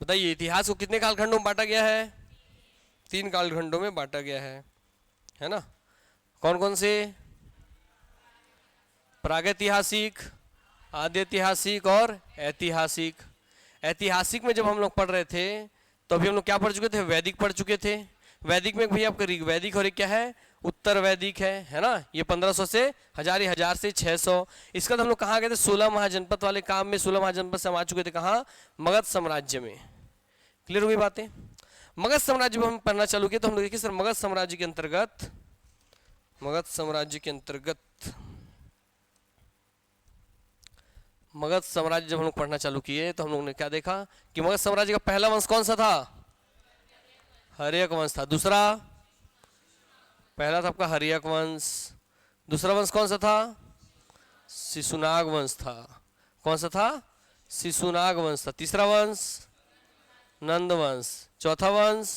बताइए इतिहास को कितने कालखंडों में बांटा गया है? 3 कालखंडों में बांटा गया है ना? कौन कौन से? प्रागैतिहासिक, आद्य ऐतिहासिक और ऐतिहासिक। ऐतिहासिक में जब हम लोग पढ़ रहे थे तो अभी हम लोग क्या पढ़ चुके थे? वैदिक पढ़ चुके थे। वैदिक में भैया आपका ऋग्वैदिक और एक क्या है? उत्तर वैदिक है ना? ये 1500 से 1000 से 600। इसका तो हम लोग कहाँ गए थे? 16 महाजनपद वाले काम में 16 महाजनपद से हम आ चुके थे कहाँ? मगध साम्राज्य में। क्लियर हुई बातें? मगध साम्राज्य में हम पढ़ना चालू किए तो हम लोग देखिए सर मगध साम्राज्य के अंतर्गत, मगध साम्राज्य के अंतर्गत, मगध साम्राज्य जब हम लोग पढ़ना चालू किए तो हम लोगों ने क्या देखा कि मगध साम्राज्य का पहला वंश कौन सा था? हर्यक वंश था। दूसरा, पहला था आपका हर्यक वंश। दूसरा वंश कौन सा था? शिशुनाग वंश था। कौन सा था? शिशुनाग वंश था। तीसरा वंश नंद वंश। चौथा वंश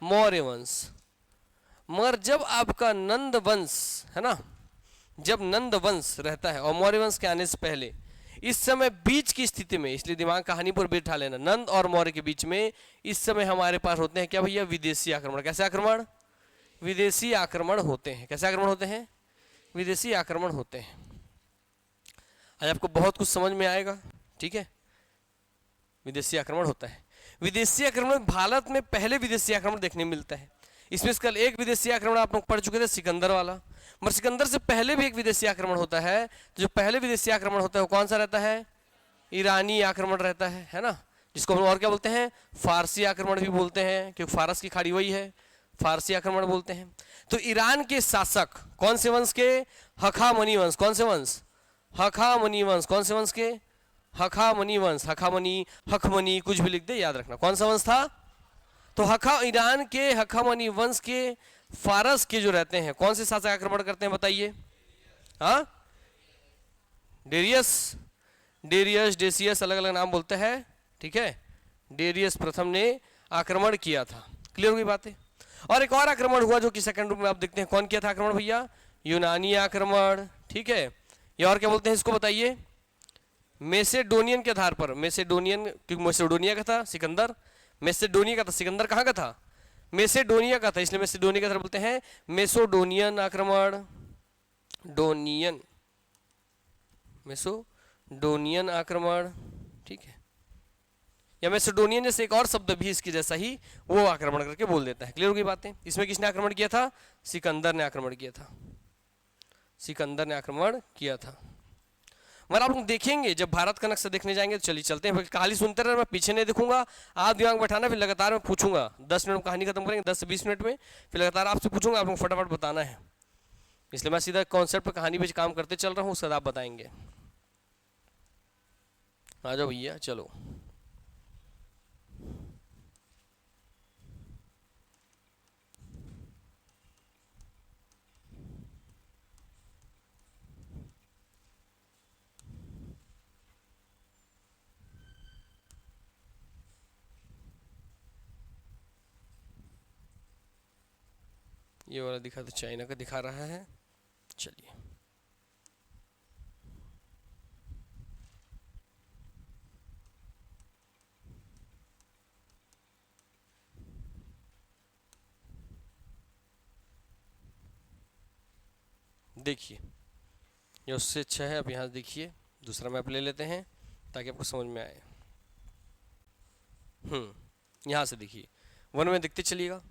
मौर्य वंश। मगर जब आपका नंद वंश है ना, जब नंद वंश रहता है और मौर्य वंश के आने से पहले, इस समय बीच की स्थिति में, इसलिए दिमाग कहानी पर बिठा लेना, नंद और मौर्य के बीच में इस समय हमारे पास होते हैं क्या भैया? विदेशी आक्रमण। कैसे आक्रमण? विदेशी आक्रमण होते हैं। कैसे आक्रमण होते हैं? विदेशी आक्रमण होते हैं। आज आपको बहुत कुछ समझ में आएगा, ठीक है? विदेशी आक्रमण होता है। विदेशी आक्रमण भारत में पहले विदेशी आक्रमण देखने मिलता है। इसमें से कल एक विदेशी आक्रमण आप लोग पढ़ चुके थे, सिकंदर वाला। मगर सिकंदर से पहले भी एक विदेशी आक्रमण होता है। तो जो पहले विदेशी आक्रमण होता है वो कौन सा रहता है? ईरानी आक्रमण रहता है ना? जिसको हम और क्या बोलते हैं? फारसी आक्रमण भी बोलते हैं, क्योंकि फारस की खाड़ी वही है, फारसी आक्रमण बोलते हैं। तो ईरान के शासक कौन से वंश के? हखामनी वंश। कौन से वंश? हखामनी वंश। कौन से वंश के? हखामनी वंश। हखामनी, हखमनी, कुछ भी लिख दे, याद रखना कौन सा वंश था। तो ईरान के हखामनी वंश के फारस के जो रहते हैं, कौन से शासक आक्रमण करते हैं बताइए? हाँ, डेरियस, डेरियस, डेसियस, अलग अलग नाम बोलते हैं, ठीक है? डेरियस प्रथम ने आक्रमण किया था। क्लियर हुई बातें? और एक और आक्रमण हुआ जो कि सेकंड रूप में आप देखते हैं। कौन किया था आक्रमण भैया? यूनानी आक्रमण, ठीक है? ये और क्या बोलते हैं इसको बताइए? मैसेडोनियन के आधार पर। मैसेडोनियन, क्योंकि मैसेडोनिया का था सिकंदर, मैसेडोनिया का था सिकंदर। कहाँ का था? मैसेडोनिया का था, इसलिए मैसेडोनिया का आधार बोलते हैं मैसोडोनियन आक्रमण। डोनियन, मैसोडोनियन आक्रमण, ठीक है? या मैसेडोनियन जैसे एक और शब्द भी इसकी जैसा ही वो आक्रमण करके बोल देता है। क्लियर हो गई बातें? इसमें किसने आक्रमण किया था? सिकंदर ने आक्रमण किया था। सिकंदर ने आक्रमण किया था। मगर आप लोग देखेंगे जब भारत का नक्शा देखने जाएंगे तो चलिए चलते हैं, कहानी सुनते रहे, मैं पीछे नहीं देखूंगा, आप दिमाग बैठाना, फिर लगातार मैं पूछूंगा। 10 मिनट में कहानी खत्म करेंगे, 10 से 20 मिनट में, फिर लगातार आपसे पूछूंगा, आप लोग फटाफट बताना है। इसलिए मैं सीधा कॉन्सेप्ट पर कहानी पे काम करते चल रहा हूँ, उसके बाद आप बताएंगे। आ जाओ भैया, चलो। ये वाला दिखा तो चाइना का दिखा रहा है, चलिए। देखिए ये उससे अच्छा है, अब यहाँ देखिए दूसरा मैप ले लेते हैं ताकि आपको समझ में आए। यहाँ से देखिए, वन में देखते चलिएगा।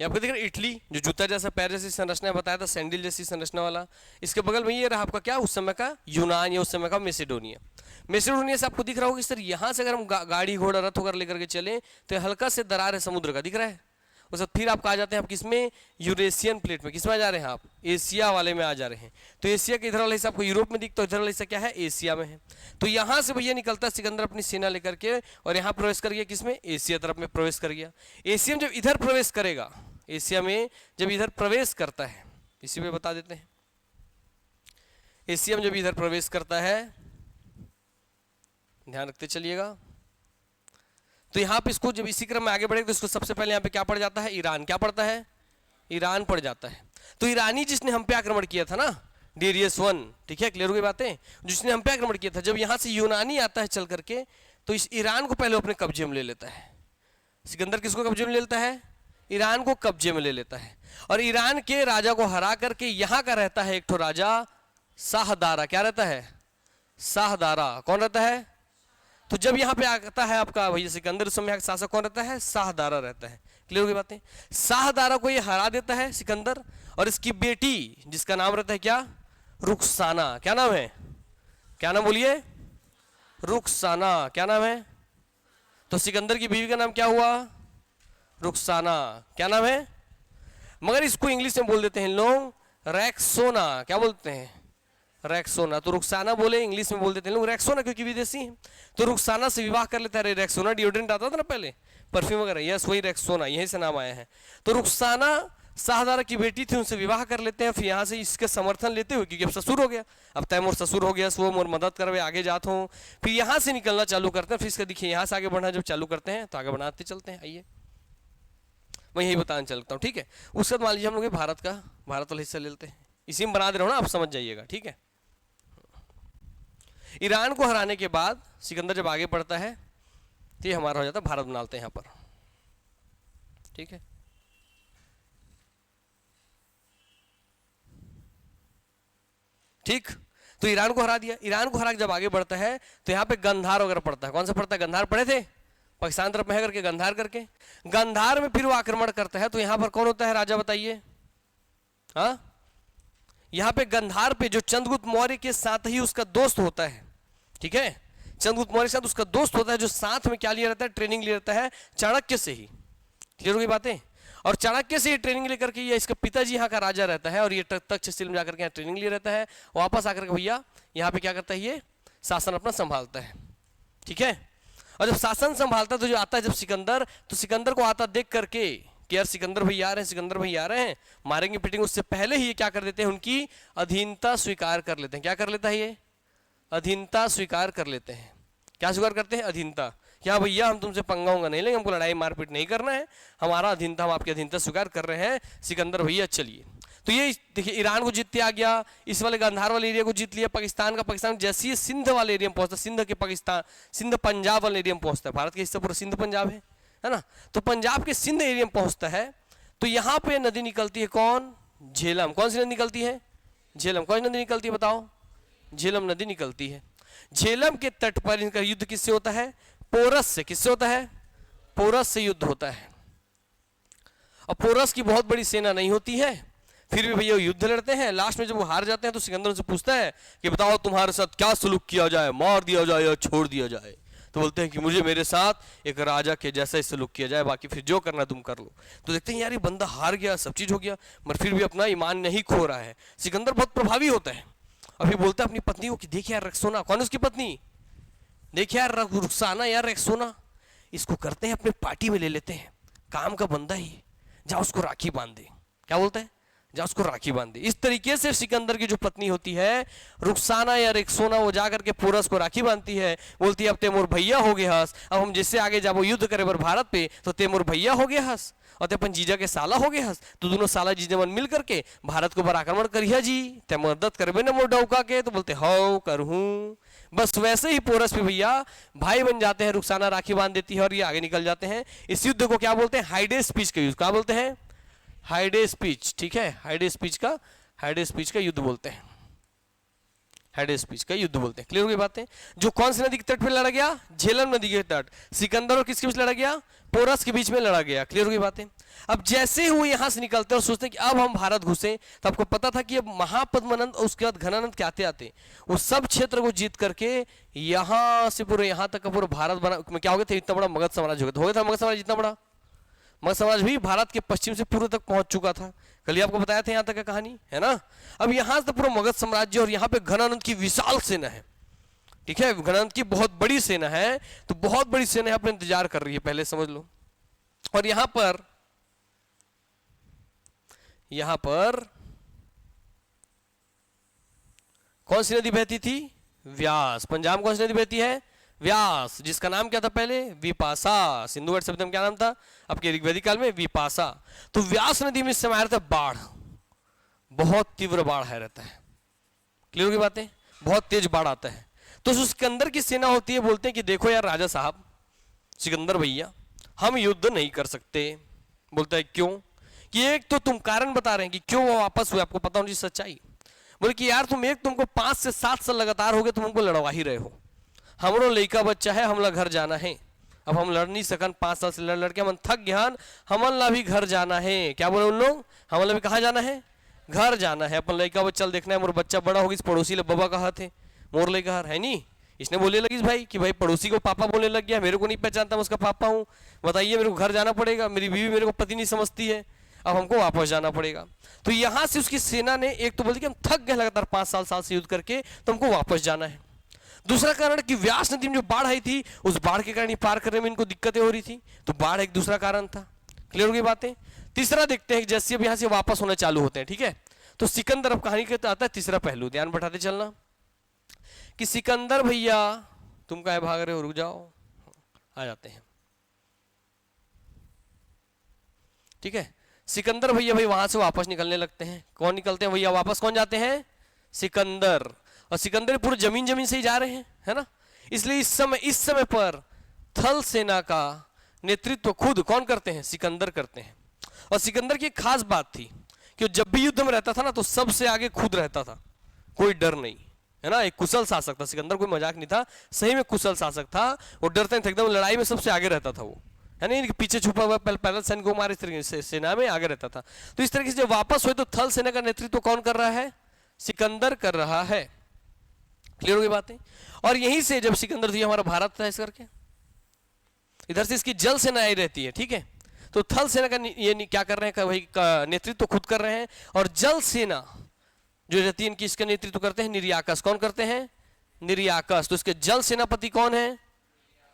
यहाँ पर देख रहे इटली, जो जूता जैसा पैर जैसी संरचना बताया था, सैंडल जैसी संरचना वाला। इसके बगल में ये रहा आपका क्या, उस समय का यूनान या उस समय का मैसेडोनिया। मैसेडोनिया से आपको दिख रहा होगा कि सर यहाँ से अगर हम गाड़ी घोड़ा रथ वगैरह लेकर के चलें तो हल्का से दरार है समुद्र का, दिख रहा है। उसके बाद फिर आप आ जाते हैं आप किसमें? यूरेशियन प्लेट में। किसमें आ जा रहे हैं आप? एशिया वाले में आ जा रहे हैं। तो एशिया के इधर वाला हिस्सा आपको यूरोप में दिखता है, इधर वाला हिस्सा क्या है? एशिया में है। तो यहाँ से भैया निकलता सिकंदर अपनी सेना लेकर के और यहाँ प्रवेश कर गया, किसमें? एशिया तरफ में प्रवेश कर गया। एशिया में जब इधर प्रवेश करेगा, एशिया में जब इधर प्रवेश करता है, इसी में बता देते हैं, एशिया में जब इधर प्रवेश करता है, ध्यान रखते चलिएगा। तो यहाँ पे इसको जब इसी क्रम में आगे बढ़ेगा तो इसको सबसे पहले यहाँ पे क्या पड़ जाता है? ईरान। क्या पड़ता है? ईरान पड़ जाता है। तो ईरानी जिसने हम पे आक्रमण किया था ना, डेरियस 1, ठीक है? क्लियर हो गई बातें? जिसने हम पे आक्रमण किया था, जब यहाँ से यूनानी आता है चल करके तो इस ईरान को पहले वो अपने कब्जे में ले लेता है। सिकंदर किसको कब्जे में ले लेता है? ईरान को कब्जे में ले लेता है। और ईरान के राजा को हरा करके यहाँ का रहता है एक ठो राजा शाहदारा। क्या रहता है? शाहदारा। कौन रहता है? तो जब यहाँ पे आता है आपका भैया सिकंदर, उस समय यहाँ का शासक कौन रहता है? शाहदारा रहता है। क्लियर हो गई बातें? शाहदारा को ये हरा देता है सिकंदर, और इसकी बेटी जिसका नाम रहता है क्या? रुखसाना। क्या नाम है? क्या नाम बोलिए? रुखसाना। क्या नाम है? तो सिकंदर की बीवी का नाम क्या हुआ? रुखसाना। क्या नाम है? मगर इसको इंग्लिश में बोल देते हैं लोग रैक्सोना। क्या बोलते हैं? रैक्सोना। तो रुखसाना बोले, इंग्लिश में बोल देते हैं लोग रैक्सोना, क्योंकि विदेशी हैं। तो रुखसाना से विवाह कर लेता है। रैक्सोना डिओड्रेंट आता था ना पहले, परफ्यूम वगैरह, यस वही रैक्सोना, यहीं से नाम आया है। तो रुखसाना शाहदारा की बेटी थी, उनसे विवाह कर लेते हैं। फिर यहाँ से इसके समर्थन लेते हुए, क्योंकि अब ससुर हो गया, अब तैमूर ससुर हो गया, वो मोर मदद करवे आगे जात हूँ। फिर यहाँ से निकलना चालू करते हैं। फिर इसका देखिए यहाँ से आगे बढ़ना जब चालू करते हैं तो आगे बढ़ाते चलते हैं। आइए मैं यही बताना चलता हूँ, ठीक है। उसके बाद मान लीजिए हम लोग भारत वाला हिस्सा ले लेते हैं। इसी में बना दे रहा हूँ ना, आप समझ जाइएगा, ठीक है। ईरान को हराने के बाद सिकंदर जब आगे बढ़ता है तो ये हमारा हो जाता है भारत बना लेते हैं यहाँ पर, ठीक है। ठीक, तो ईरान को हरा दिया। ईरान को हरा के जब आगे बढ़ता है तो यहाँ पे गंधार वगैरह पड़ता है। कौन सा पड़ता है? गंधार पड़े थे पाकिस्तान तरफ में है करके, गंधार करके। गंधार में फिर वो आक्रमण करता है। तो यहाँ पर कौन होता है राजा बताइए? हाँ, यहाँ पे गंधार पे जो चंद्रगुप्त मौर्य के साथ ही उसका दोस्त होता है, ठीक है। चंद्रगुप्त मौर्य के साथ उसका दोस्त होता है, जो साथ में क्या लिया रहता है? ट्रेनिंग लिया रहता है चाणक्य से ही। क्लियर हो गई बातें? और चाणक्य से ये ट्रेनिंग लेकर के ये इसका पिताजी यहाँ का राजा रहता है, और ये तक्षशिला में जाकर के यहाँ ट्रेनिंग ले रहता है। वापस आकर के भैया यहाँ पे क्या करता है? ये शासन अपना संभालता है, ठीक है। और जब शासन संभालता है तो जो आता है जब सिकंदर, तो सिकंदर को आता देख करके कि यार सिकंदर भैया आ रहे हैं, सिकंदर भैया आ रहे हैं, मारेंगे पिटेंगे, उससे पहले ही ये क्या कर देते हैं? उनकी अधीनता स्वीकार कर लेते हैं। क्या कर लेता है ये? अधीनता स्वीकार कर लेते हैं। क्या स्वीकार करते हैं? अधीनता। क्या भैया हम तुमसे पंगा उंगा नहीं लेंगे, हमको लड़ाई मारपीट नहीं करना है, हमारा अधीनता, हम आपकी अधीनता स्वीकार कर रहे हैं सिकंदर भैया, चलिए। तो ये देखिए ईरान को जीतते आ गया, इस वाले गांधार वाले एरिया को जीत लिया, पाकिस्तान का। पाकिस्तान जैसे ही सिंध वाले एरिया में पहुंचता, सिंध के पाकिस्तान, सिंध पंजाब वाले एरिया में पहुंचता है, भारत के हिस्सा पूरा सिंध पंजाब है ना। तो पंजाब के सिंध एरिया में पहुंचता है तो यहाँ पे नदी निकलती है। कौन? झेलम। कौन सी नदी निकलती है? झेलम। कौन सी नदी निकलती है बताओ? झेलम नदी निकलती है। झेलम के तट पर इनका युद्ध किससे होता है? पोरस से। किससे होता है? पोरस से युद्ध होता है। और पोरस की बहुत बड़ी सेना नहीं होती है, फिर भी भैया युद्ध लड़ते हैं। लास्ट में जब वो हार जाते हैं तो सिकंदर उनसे पूछता है कि बताओ तुम्हारे साथ क्या सलूक किया जाए, मार दिया जाए या छोड़ दिया जाए? तो बोलते हैं कि मुझे मेरे साथ एक राजा के जैसा ही सलूक किया जाए, बाकी फिर जो करना तुम कर लो। तो देखते हैं यार ये बंदा हार गया, सब चीज हो गया, मगर फिर भी अपना ईमान नहीं खो रहा है। सिकंदर बहुत प्रभावी होता है। अभी बोलता है अपनी पत्नी को कि देख यार रक्सोना। कौन है उसकी पत्नी? देख यार रुखसाना, यार रक्सोना, इसको करते हैं अपने पार्टी में ले लेते हैं, काम का बंदा ही, जा उसको राखी बांध दे। क्या बोलता है? जा उसको राखी बांध दे। इस तरीके से सिकंदर की जो पत्नी होती है रुखसाना या रेक्सोना, वो जाकर के पोरस को राखी बांधती है, बोलती है अब तेमोर भैया हो गए हस, अब हम जिससे आगे जब वो युद्ध करे बर भारत पे तो तेमोर भैया हो गए हस और ते अपन जीजा के साला हो गए हस, तो दोनों साला जीजा मन मिल करके भारत को बर आक्रमण करिया जी, ते मदद करबे न मोर डौका के। तो बोलते हो करहूं। बस वैसे ही पोरस पे भैया भाई बन जाते हैं, रुखसाना राखी बांध देती है और ये आगे निकल जाते हैं। इस युद्ध को क्या बोलते हैं? हाइडे स्पीच का यूज। क्या बोलते हैं? हाइडे स्पीच। ठीक है, हाइडे स्पीच का युद्ध बोलते हैं, हाइडे स्पीच का युद्ध बोलते हैं। क्लियर हो गई बातें? जो कौन सी नदी के तट पे लड़ा गया? झेलम नदी के तट। सिकंदर और किसके बीच लड़ा गया? पोरस के बीच में लड़ा गया। क्लियर हो गई बातें? अब जैसे हुए यहां से निकलते और सोचते कि अब हम भारत घुसे, तो आपको पता था कि अब महापद्मनंद और उसके बाद घनानंद के आते आते वो सब क्षेत्र को जीत करके यहां से पूरे यहां तक का पूरा भारत बना में क्या हो गया था? इतना बड़ा मगध साम्राज्य हो गया था। मगध साम्राज्य इतना बड़ा, मगध साम्राज्य भी भारत के पश्चिम से पूर्व तक पहुंच चुका था। कल ही आपको बताया था यहां तक का कहानी है ना। अब यहां से पूरा मगध साम्राज्य और यहां पे घनानंद की विशाल सेना है। ठीक है, घनानंद की बहुत बड़ी सेना है, तो बहुत बड़ी सेना यहां पर इंतजार कर रही है, पहले समझ लो। और यहां पर कौन सी नदी बहती थी? व्यास। पंजाब कौन सी नदी बहती है? व्यास, जिसका नाम क्या था पहले? विपाशा। सिंधु घाटी सभ्यता में क्या नाम था आपके ऋग्वैदिक काल में? विपाशा। तो व्यास नदी में इस समय आ रहा था बाढ़, बहुत तीव्र बाढ़ है रहता है। क्लियर की बातें? बहुत तेज बाढ़ आता है। तो जो सिकंदर की सेना होती है, बोलते हैं कि देखो यार राजा साहब, सिकंदर भैया, हम युद्ध नहीं कर सकते। बोलता है क्यों? कि एक तो तुम कारण बता रहे हैं कि क्यों वो वापस हुए, आपको पता होनी चाहिए सच्चाई। बोले कि यार तुमको 5 से 7 साल लगातार हो गए, तुम हमको लड़वा ही रहे हो। हमरो लड़का बच्चा है, हमला घर जाना है, अब हम लड़ नहीं सकन, 5 साल से लड़ लड़के हम थक गयान, हमला भी घर जाना है। क्या बोले उन लोग? हमला भी कहाँ जाना है? घर जाना है। अपन लड़का बच्चा देखना है, मोर बच्चा बड़ा होगी, पड़ोसी ले बाबा कहा थे मोर लड़का है नहीं, इसने बोले लगी भाई कि भाई पड़ोसी को पापा बोलने लग गया, मेरे को नहीं पहचानता, मैं उसका पापा हूँ, बताइए मेरे को घर जाना पड़ेगा, मेरी बीवी मेरे को पति नहीं समझती है, अब हमको वापस जाना पड़ेगा। तो यहां से उसकी सेना ने एक तो बोलती कि हम थक गए लगातार 5 साल से युद्ध करके, तो हमको वापस जाना है। दूसरा कारण कि व्यास नदी में जो बाढ़ आई थी, उस बाढ़ के कारण पार करने में इनको दिक्कतें हो रही थी, तो बाढ़ एक दूसरा कारण था। क्लियर हो गई बातें? तीसरा देखते हैं जैसे अब यहां से वापस होना चालू होते हैं, ठीक है, तो सिकंदर अब कहानी के आता है तीसरा पहलू, ध्यान बैठाते चलना कि सिकंदर भैया तुम काहे भाग रहे हो, रुक जाओ, आ जाते हैं, ठीक है। सिकंदर भैया भाई वहां से वापस निकलने लगते हैं। कौन निकलते हैं भैया वापस? कौन जाते हैं? सिकंदर। और सिकंदर पूरे जमीन से ही जा रहे हैं, है ना। इसलिए इस समय पर थल सेना का नेतृत्व खुद कौन करते हैं? सिकंदर करते हैं। और सिकंदर की एक खास बात थी कि जब भी युद्ध में रहता था ना, तो सबसे आगे खुद रहता था, कोई डर नहीं, है ना। एक कुशल शासक था सिकंदर, कोई मजाक नहीं था, सही में कुशल शासक था। वो डरते थे एकदम, लड़ाई में सबसे आगे रहता था वो, है नहीं, पीछे छुपा हुआ पैदल सैनिक को मारे, इस तरीके से सेना में आगे रहता था। तो इस तरीके से जब वापस हुए तो थल सेना का नेतृत्व कौन कर रहा है? सिकंदर कर रहा है। क्लियर हो गई बातें? और यहीं से जब सिकंदर थी, हमारा भारत था इस करके, इधर से इसकी जल सेना आई रहती है, ठीक है। तो थल सेना का ये क्या कर रहे हैं, वही का नेतृत्व खुद कर रहे हैं। और जल सेना जो रहती है इनकी, इसका नेतृत्व करते हैं निर्याकस। कौन करते हैं? निर्याकस। तो इसके जल सेनापति कौन है?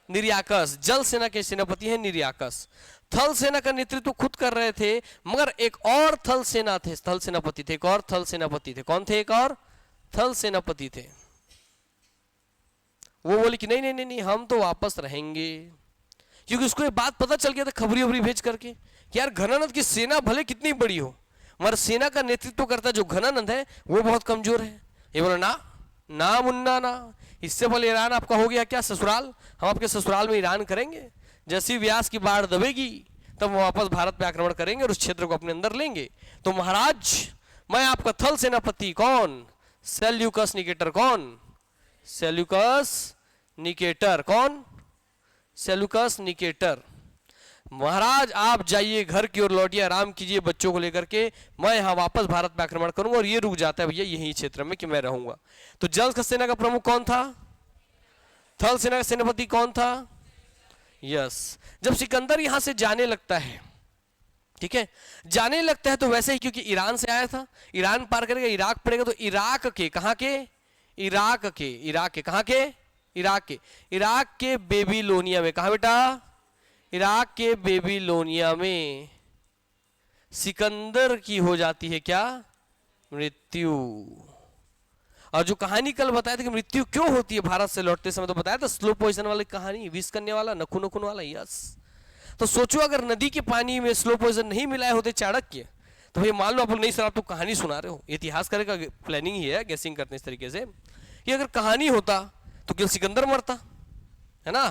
निर्याकस। जल सेना के सेनापति हैं निर्याकस। थल सेना का नेतृत्व खुद कर रहे थे, मगर एक और थल सेना थे, थल सेनापति थे, एक और थल सेनापति थे। कौन थे? एक और थल सेनापति थे। वो बोले कि नहीं नहीं नहीं, नहीं हम तो वापस रहेंगे, क्योंकि उसको ये बात पता चल गया था खबरी उबरी भेज करके कि यार घनानंद की सेना भले कितनी बड़ी हो, मगर सेना का नेतृत्व करता जो घनानंद है वो बहुत कमजोर है। ये बोला ना ना मुन्ना ना, इससे भले ईरान आपका हो गया क्या ससुराल, हम आपके ससुराल में ईरान करेंगे, जैसी व्यास की बाढ़ दबेगी तब हम वापस भारत पे आक्रमण करेंगे और उस क्षेत्र को अपने अंदर लेंगे। तो महाराज मैं आपका थल सेनापति कौन? Seleucus Nicator. कौन? Seleucus Nicator. कौन? Seleucus Nicator. महाराज आप जाइए घर की ओर लौटिए, आराम कीजिए बच्चों को लेकर के, मैं यहाँ वापस भारत पे आक्रमण करूंगा। और ये रुक जाता है भैया यही क्षेत्र में कि मैं रहूंगा। तो जल सेना का प्रमुख कौन था? थल सेना का सेनापति कौन था? यस। जब सिकंदर यहां से जाने लगता है, ठीक है, जाने लगता है तो वैसे ही, क्योंकि ईरान से आया था, ईरान पार करेगा, इराक पड़ेगा, तो इराक के कहां के? इराक के कहां के? इराक के बेबीलोनिया में। कहा बेटा? इराक के बेबीलोनिया में सिकंदर की हो जाती है क्या? मृत्यु। और जो कहानी कल बताया था कि मृत्यु क्यों होती है भारत से लौटते समय, तो बताया था स्लो पॉइजन वाली कहानी, विष करने वाला, नखुन नखुन वाला। यस। तो सोचो अगर नदी के पानी में स्लो पॉइजन नहीं मिलाए होते चाणक्य, तो भैया मान लो आप लोग नहीं सर आप तो कहानी सुना रहे हो, इतिहास करे का प्लानिंग ही है, गैसिंग करते इस तरीके से कि अगर कहानी होता तो केवल सिकंदर मरता, है ना।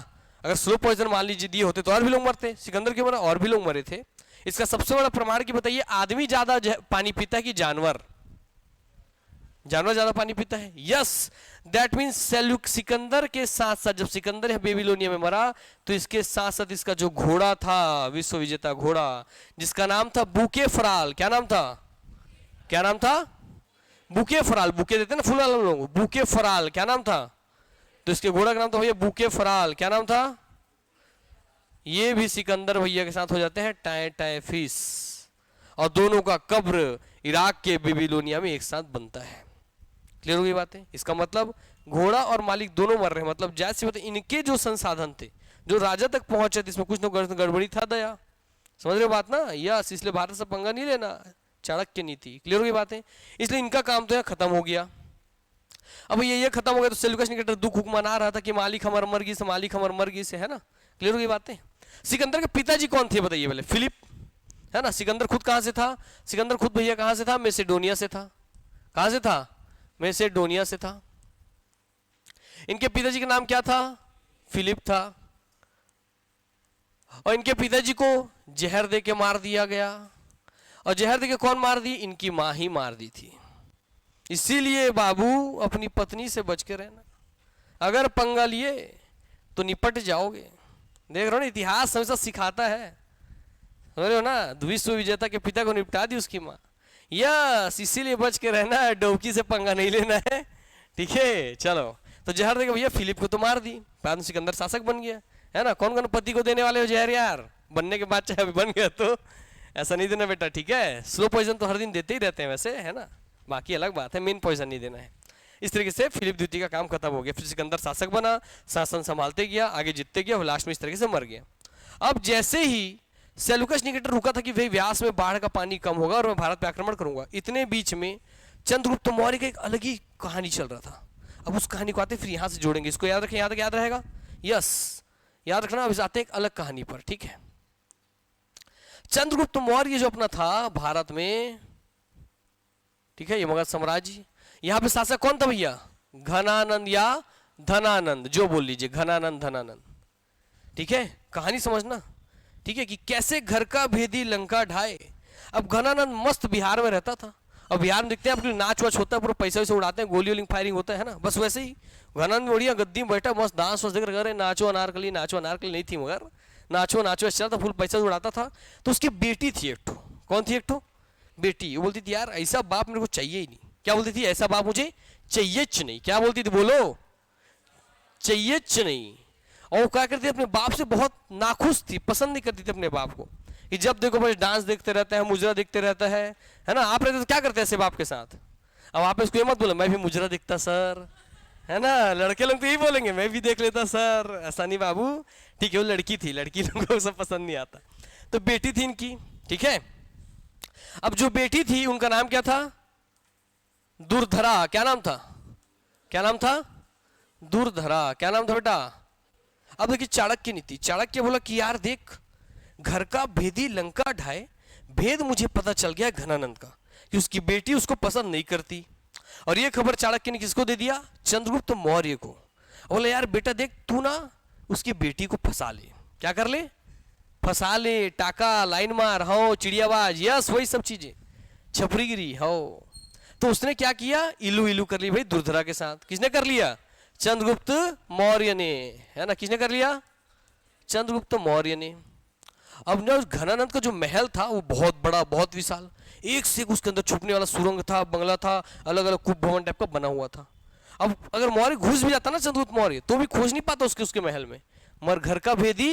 अगर स्लो पॉइजन मान लीजिए दिए होते तो और भी लोग मरते, सिकंदर क्यों मरा? और भी लोग मरे थे। इसका सबसे बड़ा प्रमाण की बताइए, आदमी ज्यादा पानी पीता है कि जानवर? जानवर ज्यादा पानी पीता है। यस, दैट मीन्स सिकंदर के साथ साथ जब सिकंदर बेबीलोनिया में मरा तो इसके साथ साथ इसका जो घोड़ा था, विश्व विजेता घोड़ा, जिसका नाम था बुकेफराल। क्या नाम था? क्या नाम था? बुकेफराल। बुके देते ना फूल वाले लोग, बुकेफराल क्या नाम था? तो इसके घोड़ा का नाम था भैया बुकेफराल। क्या नाम था? ये भी सिकंदर भैया के साथ हो जाते हैं टाइफिस, और दोनों का कब्र इराक के बेबीलोनिया में एक साथ बनता है। क्लियर हो गई बातें? इसका मतलब घोड़ा और मालिक दोनों मर रहे हैं, मतलब जैसे मतलब इनके जो संसाधन थे जो राजा तक पहुंचे थे, इसमें कुछ न गड़बड़ी था दया। समझ रहे हो बात ना? यस। इसलिए भारत से पंगा नहीं लेना, चाणक्य नीति। क्लियर हो गई बातें? इसलिए इनका काम तो यहाँ खत्म हो गया। अब ये खत्म हो गया तो सेल्यूकस निकेटर दुख मना रहा था कि मालिक हमार मर्गी से, मालिक हमार मर्गी से, है ना। क्लियर हो गई बातें? सिकंदर के पिताजी कौन थे बताइए पहले? फिलिप, है ना। सिकंदर खुद कहां से था? सिकंदर खुद भैया कहां से था? मैसेडोनिया से था। कहां से था? मैसेडोनिया से था। इनके पिताजी का नाम क्या था? फिलिप था। और इनके पिताजी को जहर दे के मार दिया गया। और जहर दे के कौन मार दी? इनकी मां ही मार दी थी। इसीलिए बाबू अपनी पत्नी से बच के रहना, अगर पंगा लिए तो निपट जाओगे। देख रहे हो ना, इतिहास हमेशा सिखाता है, समझ रहे हो ना। विश्व विजेता के पिता को निपटा दी उसकी माँ। यस, इसीलिए बच के रहना है, डोकी से पंगा नहीं लेना है, ठीक है। चलो, तो जहर देके भैया फिलिप को तो मार दी, बाद में सिकंदर शासक बन गया, है ना। कौन कौन पति को देने वाले हो जहर यार? बनने के बाद चाहे अभी बन गया तो ऐसा नहीं देना बेटा, ठीक है। स्लो पॉइजन तो हर दिन देते ही रहते हैं वैसे, है ना, बाकी अलग बात है, मेन पॉइजन नहीं देना है। इस तरीके से फिलिप द्वितीय का काम खत्म हो गया। फिर सिकंदर शासक बना, शासन संभालते गया, आगे जीतते गया और लास्ट में इस तरीके से मर गया। अब जैसे ही सेल्यूकस निकेटर रुका था कि भाई व्यास में बाढ़ का पानी कम होगा और मैं भारत पे आक्रमण करूंगा, इतने बीच में चंद्रगुप्त मौर्य का एक अलग ही कहानी चल रहा था। अब उस कहानी को आते फिर यहां से जोड़ेंगे, इसको याद रखें, यहां तक याद रहेगा, यस याद रखना। अब आते एक अलग कहानी पर, ठीक है। चंद्रगुप्त मौर्य जो अपना था भारत में, ठीक है, ये मगध साम्राज्य, यहां पे शासक कौन था भैया? घनानंद या धनानंद, जो बोल लीजिए, घनानंद धनानंद, ठीक है। कहानी समझना, ठीक है, कि कैसे घर का भेदी लंका ढाए। अब घनानंद मस्त बिहार में रहता था। अब बिहार में देखते हैं आपके नाच वाच होता है, पूरा पैसा वैसे उड़ाते हैं, गोली वोलिंग फायरिंग होता है ना, बस वैसे ही घनानंद बढ़िया गद्दी में बैठा मस्त डांस वांस कर रहे, नाचो अनारकली, नाचो अनारकली नहीं थी मगर नाचो नाचो ऐसा था, फुल पैसा उड़ाता था। तो उसकी बेटी थी एक ठो, कौन थी एक ठो? बेटी। वो बोलती थी यार ऐसा बाप मेरे को चाहिए ही नहीं। क्या बोलती थी? ऐसा बाप मुझे चाहिए नहीं। क्या बोलती थी? बोलो, चाहिए नहीं। और वो क्या करती थी, अपने बाप से बहुत नाखुश थी, पसंद नहीं करती थी अपने बाप को, कि जब देखो बस डांस देखते रहता है, मुजरा देखते रहता है ना। आप रहते तो क्या करते हैं ऐसे बाप के साथ? अब आप इसको ये मत बोलो मैं भी मुजरा दिखता सर, है ना। लड़के लोग तो यही बोलेंगे मैं भी देख लेता सर, ऐसा नहीं बाबू, ठीक है। वो लड़की थी, लड़की लोगों को सब पसंद नहीं आता। तो बेटी थी इनकी, ठीक है। अब जो बेटी थी उनका नाम क्या था? दुर्धरा। क्या नाम था? क्या नाम था? दुर्धरा। क्या नाम था बेटा? अब देखिए चाणक्य नीति, चाणक्य बोला कि यार देख, घर का भेदी लंका ढाए, भेद मुझे पता चल गया घनानंद का कि उसकी बेटी उसको पसंद नहीं करती। और ये खबर चाणक्य ने किसको दे दिया? चंद्रगुप्त मौर्य को। बोले यार बेटा देख, तू ना उसकी बेटी को फंसा ले। क्या कर ले? फंसा ले, टाका, लाइन मार, हो चिड़ियाबाज, यस वही सब चीजें, छपरीगिरी हो। तो उसने क्या किया? इलू इलू कर ली भाई दुर्धरा के साथ। किसने कर लिया? चंद्रगुप्त मौर्य ने, है ना। किसने कर लिया? चंद्रगुप्त मौर्य ने। अब ना उस घनानंद का जो महल था वो बहुत बड़ा, बहुत विशाल, एक से एक उसके अंदर छुपने वाला सुरंग था, बंगला था, अलग अलग कूप भवन टाइप का बना हुआ था। अब अगर मौर्य घुस भी जाता ना चंद्रगुप्त मौर्य, तो भी खोज नहीं पाता उसके महल में। मगर घर का भेदी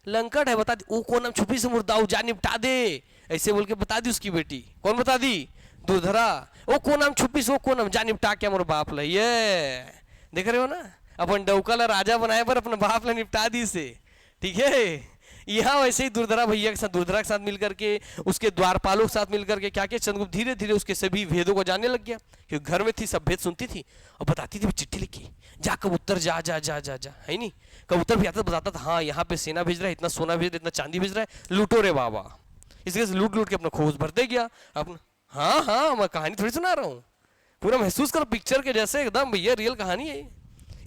लंकट है, बता दी वो कौन, हम छुपी से मुर्दा जा निपटा दे, ऐसे बोल के बता दी उसकी बेटी। कौन बता दी? दुर्धरा। वो कौन हम छुपी से, वो कौन हम जा निपटा के मोर बाप ला। ये देख रहे हो ना, अपन डौका ला राजा बनाए पर अपने बाप ला निपटा दी से, ठीक है। यहाँ वैसे ही दुर्धरा भैया के साथ, दुर्धरा के साथ मिलकर के, उसके द्वारपालों के साथ मिलकर के क्या किया, चंद्रगुप्त धीरे धीरे उसके सभी भेदों को जानने लग गया। क्योंकि घर में थी, सब भेद सुनती थी और बताती थी, चिट्ठी लिखी, जा कबूतर जा जा जा जा जा, है नहीं। कबूतर भी आता बताता था, हाँ यहाँ पे सेना भेज रहा है, इतना सोना भेज रहा है, इतना चांदी भेज रहा है, लूटो रे बाबा। इसके लूट लूट के अपना खोज भरते गया अपना। हाँ हाँ, मैं कहानी थोड़ी सुना रहा हूँ, पूरा महसूस करो पिक्चर के जैसे, एकदम भैया रियल कहानी है।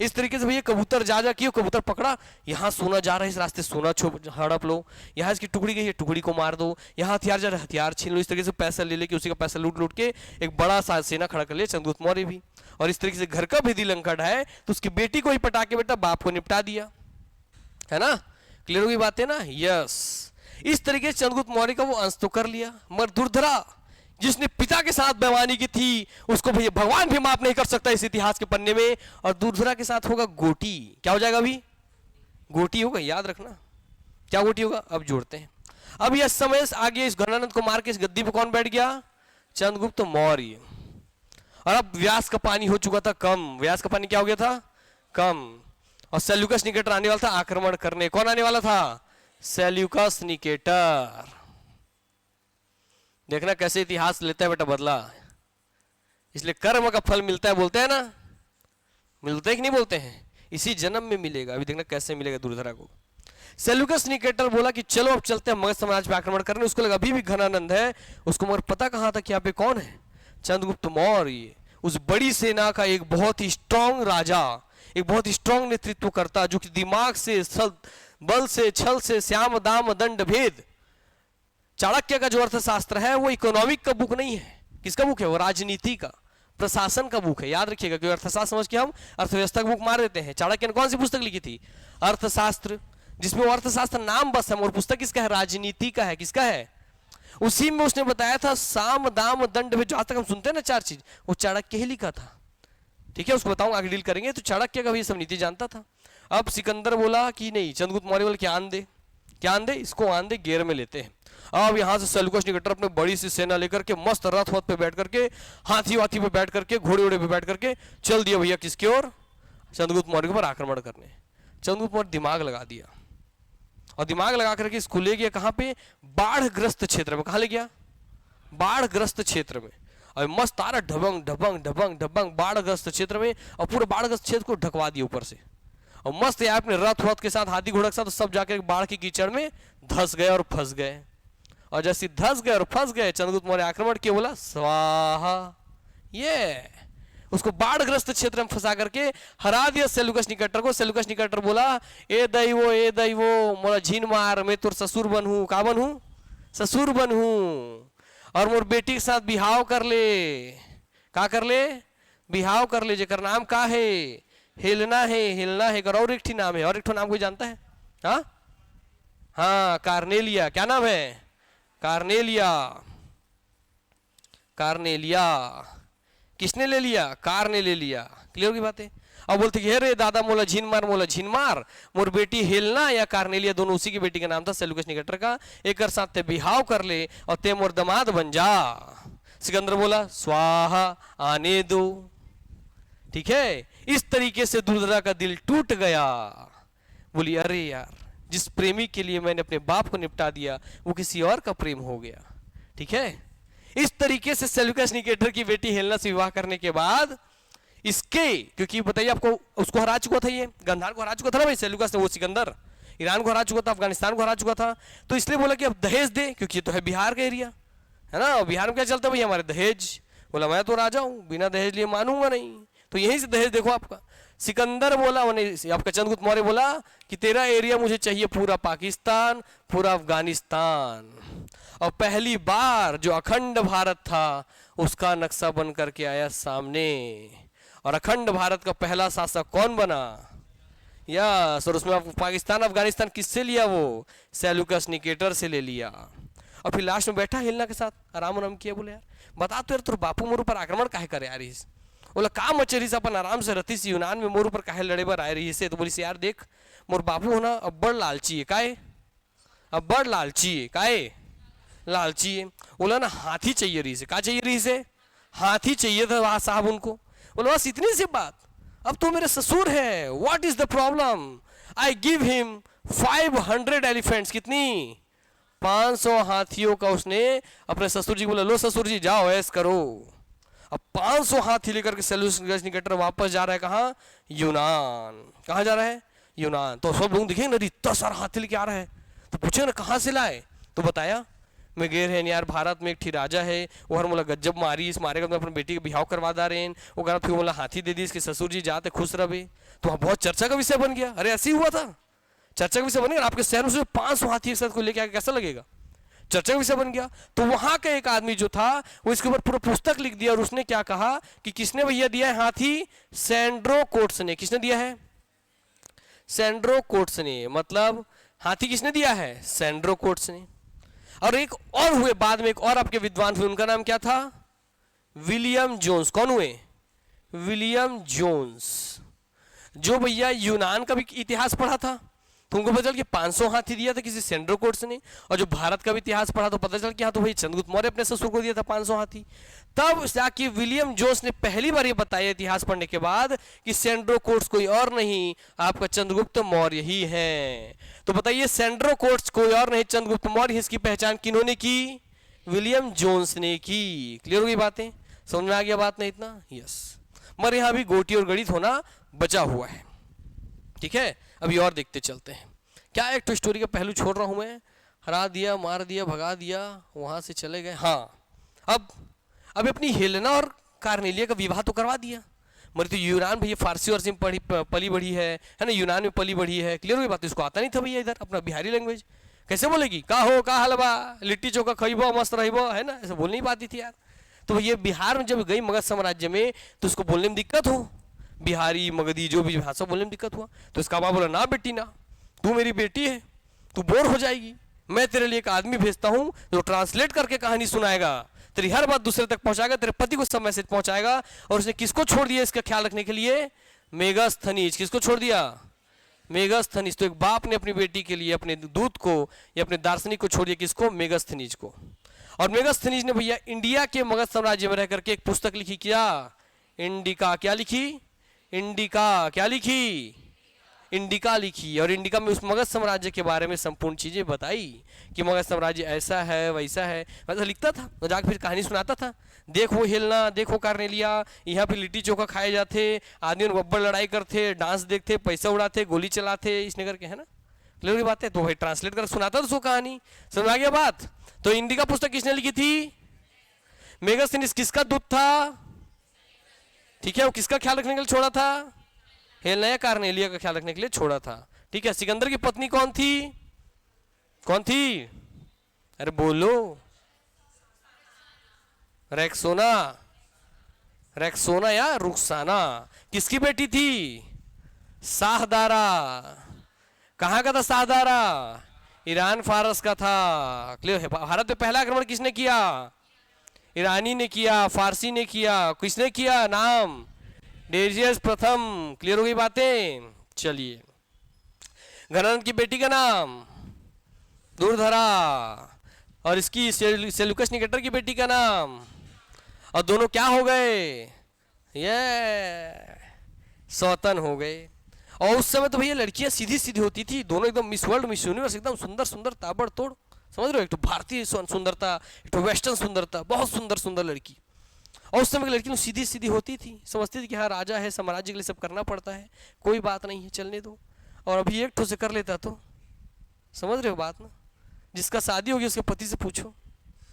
इस तरीके से भैया कबूतर जा जा किया, कबूतर पकड़ा, यहाँ सोना जा रहा है, इस रास्ते सोना हड़प लो, यहाँ इसकी टुकड़ी गई है, टुकड़ी को मार दो, यहाँ हथियार जा रहा है, हथियार छीन लो। इस तरीके से पैसा ले लेके, उसी का पैसा लूट लूट के एक बड़ा सा सेना खड़ा कर लिया चंद्रगुप्त मौर्य भी। और इस तरीके से घर का भेदी लंका ढाए, तो उसकी बेटी को ही पटा के बेटा बाप को निपटा दिया, है ना। क्लियर हुई बात है ना? यस। इस तरीके से चंद्रगुप्त मौर्य का वो अंश तो कर लिया। मगर दुर्धरा जिसने पिता के साथ बेईमानी की थी, उसको भैया भगवान भी माफ नहीं कर सकता इस इतिहास के पन्ने में। और दुर्धरा के साथ होगा गोटी। क्या हो जाएगा अभी? गोटी होगा, याद रखना क्या गोटी होगा। अब जोड़ते हैं। अब यह समय आगे इस घनानंद को मार के इस गद्दी पे कौन बैठ गया? चंद्रगुप्त मौर्य। और अब व्यास का पानी हो चुका था कम। व्यास का पानी क्या हो गया था? कम। और सेल्यूकस निकेटर आने वाला था आक्रमण करने। कौन आने वाला था? Seleucus Nicator. देखना कैसे इतिहास लेता है बेटा बदला। इसलिए कर्म का फल मिलता है, बोलते हैं ना, मिलते हैं कि नहीं बोलते हैं? इसी जन्म में मिलेगा। अभी देखना कैसे मिलेगा दुर्धरा को। सेल्यूकस निकेटर बोला कि चलो अब चलते हैं मगध साम्राज्य पे आक्रमण करने। उसको लगा अभी भी घनानंद है, उसको मगर पता कहाँ था कि यहाँ पे कौन है? चंद्रगुप्त मौर्य। उस बड़ी सेना का एक बहुत ही स्ट्रांग राजा, एक बहुत स्ट्रांग नेतृत्व करता, जो कि दिमाग से, बल से, छल से, श्याम दाम दंड भेद। चाणक्य का जो अर्थशास्त्र है वो इकोनॉमिक का बुक नहीं है। किसका बुक है? वो राजनीति का, प्रशासन का बुक है। याद रखिएगा, क्योंकि अर्थशास्त्र समझ के हम अर्थव्यवस्था का बुक मार देते हैं। चाणक्य ने कौन सी पुस्तक लिखी थी? अर्थशास्त्र, जिसमें वो अर्थशास्त्र नाम बस है और पुस्तक किसका है? राजनीति का है। किसका है? उसी में उसने बताया था साम दाम दंड भेद। जहां तक हम सुनते हैं ना चार चीज, वो चाणक्य ही लिखा था। ठीक है, उसको बताऊंगा, आगे डील करेंगे। तो चाणक्य का भी सब नीति जानता था। अब सिकंदर बोला कि नहीं, चंद्रगुप्त मौर्य बोले क्या आन दे, क्या आन दे, इसको आन दे, गेर में लेते हैं। अब यहां से सेल्यूकस निकेटर अपने बड़ी सी सेना लेकर के मस्त रथ वथ पे बैठ करके, हाथी वाथी पे बैठ करके, घोड़े वोड़े पे बैठ करके चल दिया भैया किसकी ओर? चंद्रगुप्त मौर्य के ऊपर आक्रमण करने। चंद्रगुप्त मौर्य दिमाग लगा दिया, और दिमाग लगा करके इसको ले गया कहां पे? बाढ़ग्रस्त क्षेत्र में। कहां ले गया? बाढ़ग्रस्त क्षेत्र में। और मस्त आ रहा ढबंग ढबंग ढबंग ढबंग बाढ़ग्रस्त क्षेत्र में, और पूरे बाढ़ग्रस्त क्षेत्र को ढकवा दिया ऊपर से। और मस्त यहाँ अपने रथ वथ के साथ, हाथी घोड़ा के साथ, सब जाकर बाढ़ की कीचड़ में धस गए और फंस गए। और जैसे धस गए और फंस गए, चंद्रगुप्त मौर्य आक्रमण किया, बोला स्वाहा, ये उसको बाढ़ग्रस्त क्षेत्र में फंसा करके हरा दिया सेल्यूकस निकेटर को। सेल्यूकस निकेटर बोला ए दैवो मोला झीन मार, मैं तोर ससुर बनहूं। का बनहूं? ससुर बनहूं, और मोर बेटी के साथ बिहाव कर ले। का कर ले? बिहाव कर ले, जेकर नाम का है? हेलना है, हेलना है। और एक नाम है, और एक नाम कोई जानता है? हाँ हाँ, कार्नेलिया। क्या नाम है? कार्नेलिया। कार्नेलिया किसने ले लिया? कार ने ले लिया। क्लियर की बात है? अब बोलते कि रे दादा मोला झीन मार, मोर बेटी हेलना या कार्नेलिया, दोनों उसी की बेटी का नाम था, सेल्यूकस निकेटर का। एक साथ ते बिहाव कर ले और ते मोर दमाद बन जा। सिकंदर बोला स्वाहा, आने दो। ठीक है, इस तरीके से दुर्धरा का दिल टूट गया। बोली अरे यार, जिस प्रेमी के लिए मैंने अपने बाप को निपटा दिया, वो किसी और का प्रेम हो गया। ठीक है, इस तरीके से सेल्यूकस निकेटर की बेटी हेलेना से विवाह करने के बाद इसके, क्योंकि बताइए आपको, उसको हरा चुका था, ये गंधार को हरा चुका था ना भाई सेल्यूकस ने, वो सिकंदर ईरान को हरा चुका था, अफगानिस्तान को हरा चुका था। तो इसलिए बोला कि अब दहेज दे, क्योंकि ये तो है बिहार का एरिया है ना, बिहार में क्या चलता है भाई हमारे? दहेज। बोला मैं तो राजा हूं, बिना दहेज लिए मानूंगा नहीं, तो यहीं से दहेज देखो आपका। सिकंदर बोला, आपका चंद्रगुप्त मौर्य बोला कि तेरा एरिया मुझे चाहिए पूरा पाकिस्तान, पूरा अफगानिस्तान। और पहली बार जो अखंड भारत था उसका नक्शा बन करके आया सामने। और अखंड भारत का पहला शासक कौन बना? यस, और उसमें पाकिस्तान अफगानिस्तान किससे लिया? वो सेल्यूकस निकेटर से ले लिया। और फिर लास्ट में बैठा हेलेना के साथ, आराम आराम किया। बोले यार बता तो यार, तोर बापू मोर ऊपर आक्रमण काहे करे आ रही? बोला का मचरी से अपन आराम से रती सी यूनान में मोर ऊपर काहे लड़े बर आए रही से? तो बोली से यार देख, मोर बापू होना अब बड़ लालची है। काहे? अब बड़ लालची है। काहे? लालची है। बोला ना हाथी चाहिए रही से। का चाहिए रही से? हाथी चाहिए था वहां साहब उनको। बोला बस इतनी सी बात। अब तो मेरे ससुर है, what is the problem? I give him 500 elephants. कितनी? 500 हाथियों का उसने अपने ससुर जी बोला, लो ससुर जी जाओ ऐस करो। अब 500 हाथी लेकर के सेल्यूकस निकेटर वापस जा रहा है। कहाँ? यूनान। कहाँ जा रहा है? यूनान। तो सब लोग दिखेंगे ना, इतना सारा हाथी लेके आ रहा है, तो पूछे ना कहाँ से लाए? तो बताया मैं गेर है यार, भारत में एक ठी राजा है, वो हर मोला गज्जब मारी, इस मारे का अपने बेटी के बिहाव करवा दा रहे हैं, वो कहा फिर बोला हाथी दे दी इसके ससुर जी, जाते खुश रहे। तो वहाँ बहुत चर्चा का विषय बन गया। अरे ऐसे ही हुआ था, चर्चा का विषय बन गया। आपके शहर में 500 हाथी एक साथ को लेके आके कैसा लगेगा? चर्चा का विषय बन गया। तो वहां का एक आदमी जो था वो इसके ऊपर पूरा पुस्तक लिख दिया, और उसने क्या कहा कि किसने भैया दिया है हाथी? सैंड्रो कोट्स ने। किसने दिया है? सैंड्रो कोट्स ने। मतलब हाथी किसने दिया है? सैंड्रो कोट्स ने। और एक और हुए बाद में, एक और आपके विद्वान हुए, उनका नाम क्या था? William Jones. कौन हुए? विलियम जोन्स, जो भैया यूनान का भी इतिहास पढ़ा था। तो उनको पता चल कि 500 हाथी दिया था किसी सैंड्रो कोट्स ने। और जो भारत का भी इतिहास पढ़ा तो पता चल कि हाँ तो भाई चंद्रगुप्त मौर्य अपने ससुर को दिया था 500 हाथी। तब जाके विलियम जोन्स ने पहली बार ये बताया इतिहास पढ़ने के बाद कि सैंड्रो कोट्स कोई और नहीं, आपका चंद्रगुप्त मौर्य ही है। तो बताइए सैंड्रो कोट्स कोई और नहीं, चंद्रगुप्त मौर्य। इसकी पहचान किन्होंने की? विलियम जोन्स ने की। क्लियर हो गई बातें? समझ में आ गया बात? नहीं इतना? यस। मगर यहाँ भी गोटी और गणित होना बचा हुआ है। ठीक है, अभी और देखते चलते हैं। क्या एक तो स्टोरी का पहलू छोड़ रहा हूं मैं, हरा दिया, मार दिया, भगा दिया, वहां से चले गए। हाँ, अब अपनी हेलेना और कार्नेलिया का विवाह तो करवा दिया, मरी तो यूनान भैया फारसी वारसी में पली बढ़ी है ना, यूनान में पली बढ़ी है, क्लियर हुई बात। इसको आता नहीं था भैया इधर अपना बिहारी लैंग्वेज, कैसे बोलेगी का हो का हलवा लिट्टी चोखा खइबो मस्त रहिबो, है ना, ऐसे बोल नहीं पाती थी यार। तो भैया बिहार में जब गई मगध साम्राज्य में तो उसको बोलने में दिक्कत हो, बिहारी मगधी जो भी भाषा बोलने में दिक्कत हुआ। तो इसका बाप बोला ना बेटी ना, तू मेरी बेटी है, तू बोर हो जाएगी, मैं तेरे लिए एक आदमी भेजता हूँ जो ट्रांसलेट करके कहानी सुनाएगा, तेरी हर बात दूसरे तक पहुंचाएगा, तेरे पति को सब मैसेज पहुंचाएगा। और उसने किसको छोड़ दिया इसका ख्याल रखने के लिए? मेगास्थनीज। किसको छोड़ दिया? मेगास्थनीज। तो एक बाप ने अपनी बेटी के लिए अपने दूत को या अपने दार्शनिक को छोड़ दिया, किसको? मेगास्थनीज को। और मेगास्थनीज ने भैया इंडिया के मगध साम्राज्य में रह करके एक पुस्तक लिखी, क्या? इंडिका। क्या लिखी? इंडिका। क्या लिखी? इंडिका लिखी। और इंडिका में उस मगध साम्राज्य के बारे में संपूर्ण चीजें बताई कि मगध साम्राज्य ऐसा है वैसा है, वैसा लिखता था और जाकर फिर कहानी सुनाता था। देखो हिलना, देखो कार्नेलिया, यहाँ पे लिट्टी चोखा खाए जाते, आदमी बब्बर लड़ाई करते, डांस देखते, पैसा उड़ाते, गोली चलाते, इसने करके, है ना, क्लियर बात है। तो भाई ट्रांसलेट कर सुनाता था उसको कहानी, समझ आ गया बात। तो इंडिका पुस्तक किसने लिखी थी? मेगास्थनीज। किसका दूत था? ठीक है, वो किसका ख्याल रखने के लिए छोड़ा था? हेलेना कार्नेलिया का ख्याल रखने के लिए छोड़ा था। ठीक है, सिकंदर की पत्नी कौन थी? कौन थी? अरे बोलो। रेक्सोना। रेक्सोना या रुखसाना। किसकी बेटी थी? शाहदारा। कहां का था शाहदारा? ईरान फारस का था। क्लियर है। भारत पे पहला आक्रमण किसने किया? ईरानी ने किया, फारसी ने किया। किसने किया? नाम डेजियस प्रथम। क्लियर हो गई बातें। चलिए, गणानंद की बेटी का नाम दुर्धरा, और इसकी सेल्यूकस निकेटर की बेटी का नाम, और दोनों क्या हो गए? ये सौतन हो गए। और उस समय तो भैया लड़कियां सीधी सीधी होती थी, दोनों एकदम मिस वर्ल्ड मिस यूनिवर्स, एकदम सुंदर सुंदर ताबड़तोड़, समझ रहे हो, एक तो भारतीय सुंदरता, एक तो वेस्टर्न सुंदरता, बहुत सुंदर सुंदर लड़की। और उस समय की लड़की सीधी सीधी होती थी, समझती थी कि हाँ राजा है, साम्राज्य के लिए सब करना पड़ता है, कोई बात नहीं है, चलने दो। और अभी एक ठो से कर लेता तो, समझ रहे हो बात ना, जिसका शादी होगी उसके पति से पूछो,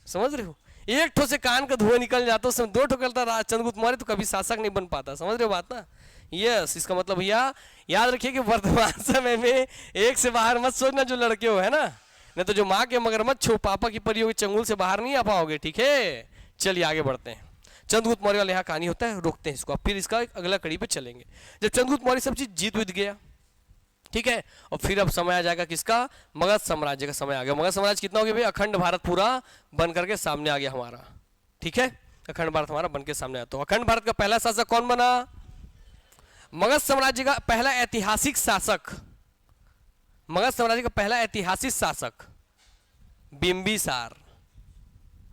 समझ रहे हो, एक ठो से कान का धुआं निकल जाता, उसमें दो ठो करता चंद्रगुप्त मौर्य तो कभी शासक नहीं बन पाता, समझ रहे हो बात ना। यस, इसका मतलब भैया याद रखिए कि वर्तमान समय में एक से बाहर मत सोचना जो लड़के हो, है ना, नहीं तो जो माँ के मगरमच्छ हो, पापा की परी होगी, चंगुल से बाहर नहीं आ पाओगे। ठीक है, चलिए आगे बढ़ते हैं। चंद्रगुप्त मौर्य वाला यहाँ कहानी होता है, रोकते हैं इसको, फिर इसका अगला कड़ी पे चलेंगे। जब चंद्रगुप्त मौर्य सब चीज जीत वित गया, ठीक है, और फिर अब समय आ जाएगा किसका? मगध साम्राज्य का समय आ गया। मगध साम्राज्य कितना हो गया भाई? अखंड भारत पूरा बन करके सामने आ गया हमारा। ठीक है, अखंड भारत हमारा बन के सामने आया। तो अखंड भारत का पहला शासक कौन बना? मगध साम्राज्य का पहला ऐतिहासिक शासक, मगध साम्राज्य का पहला ऐतिहासिक शासक बिंबिसार।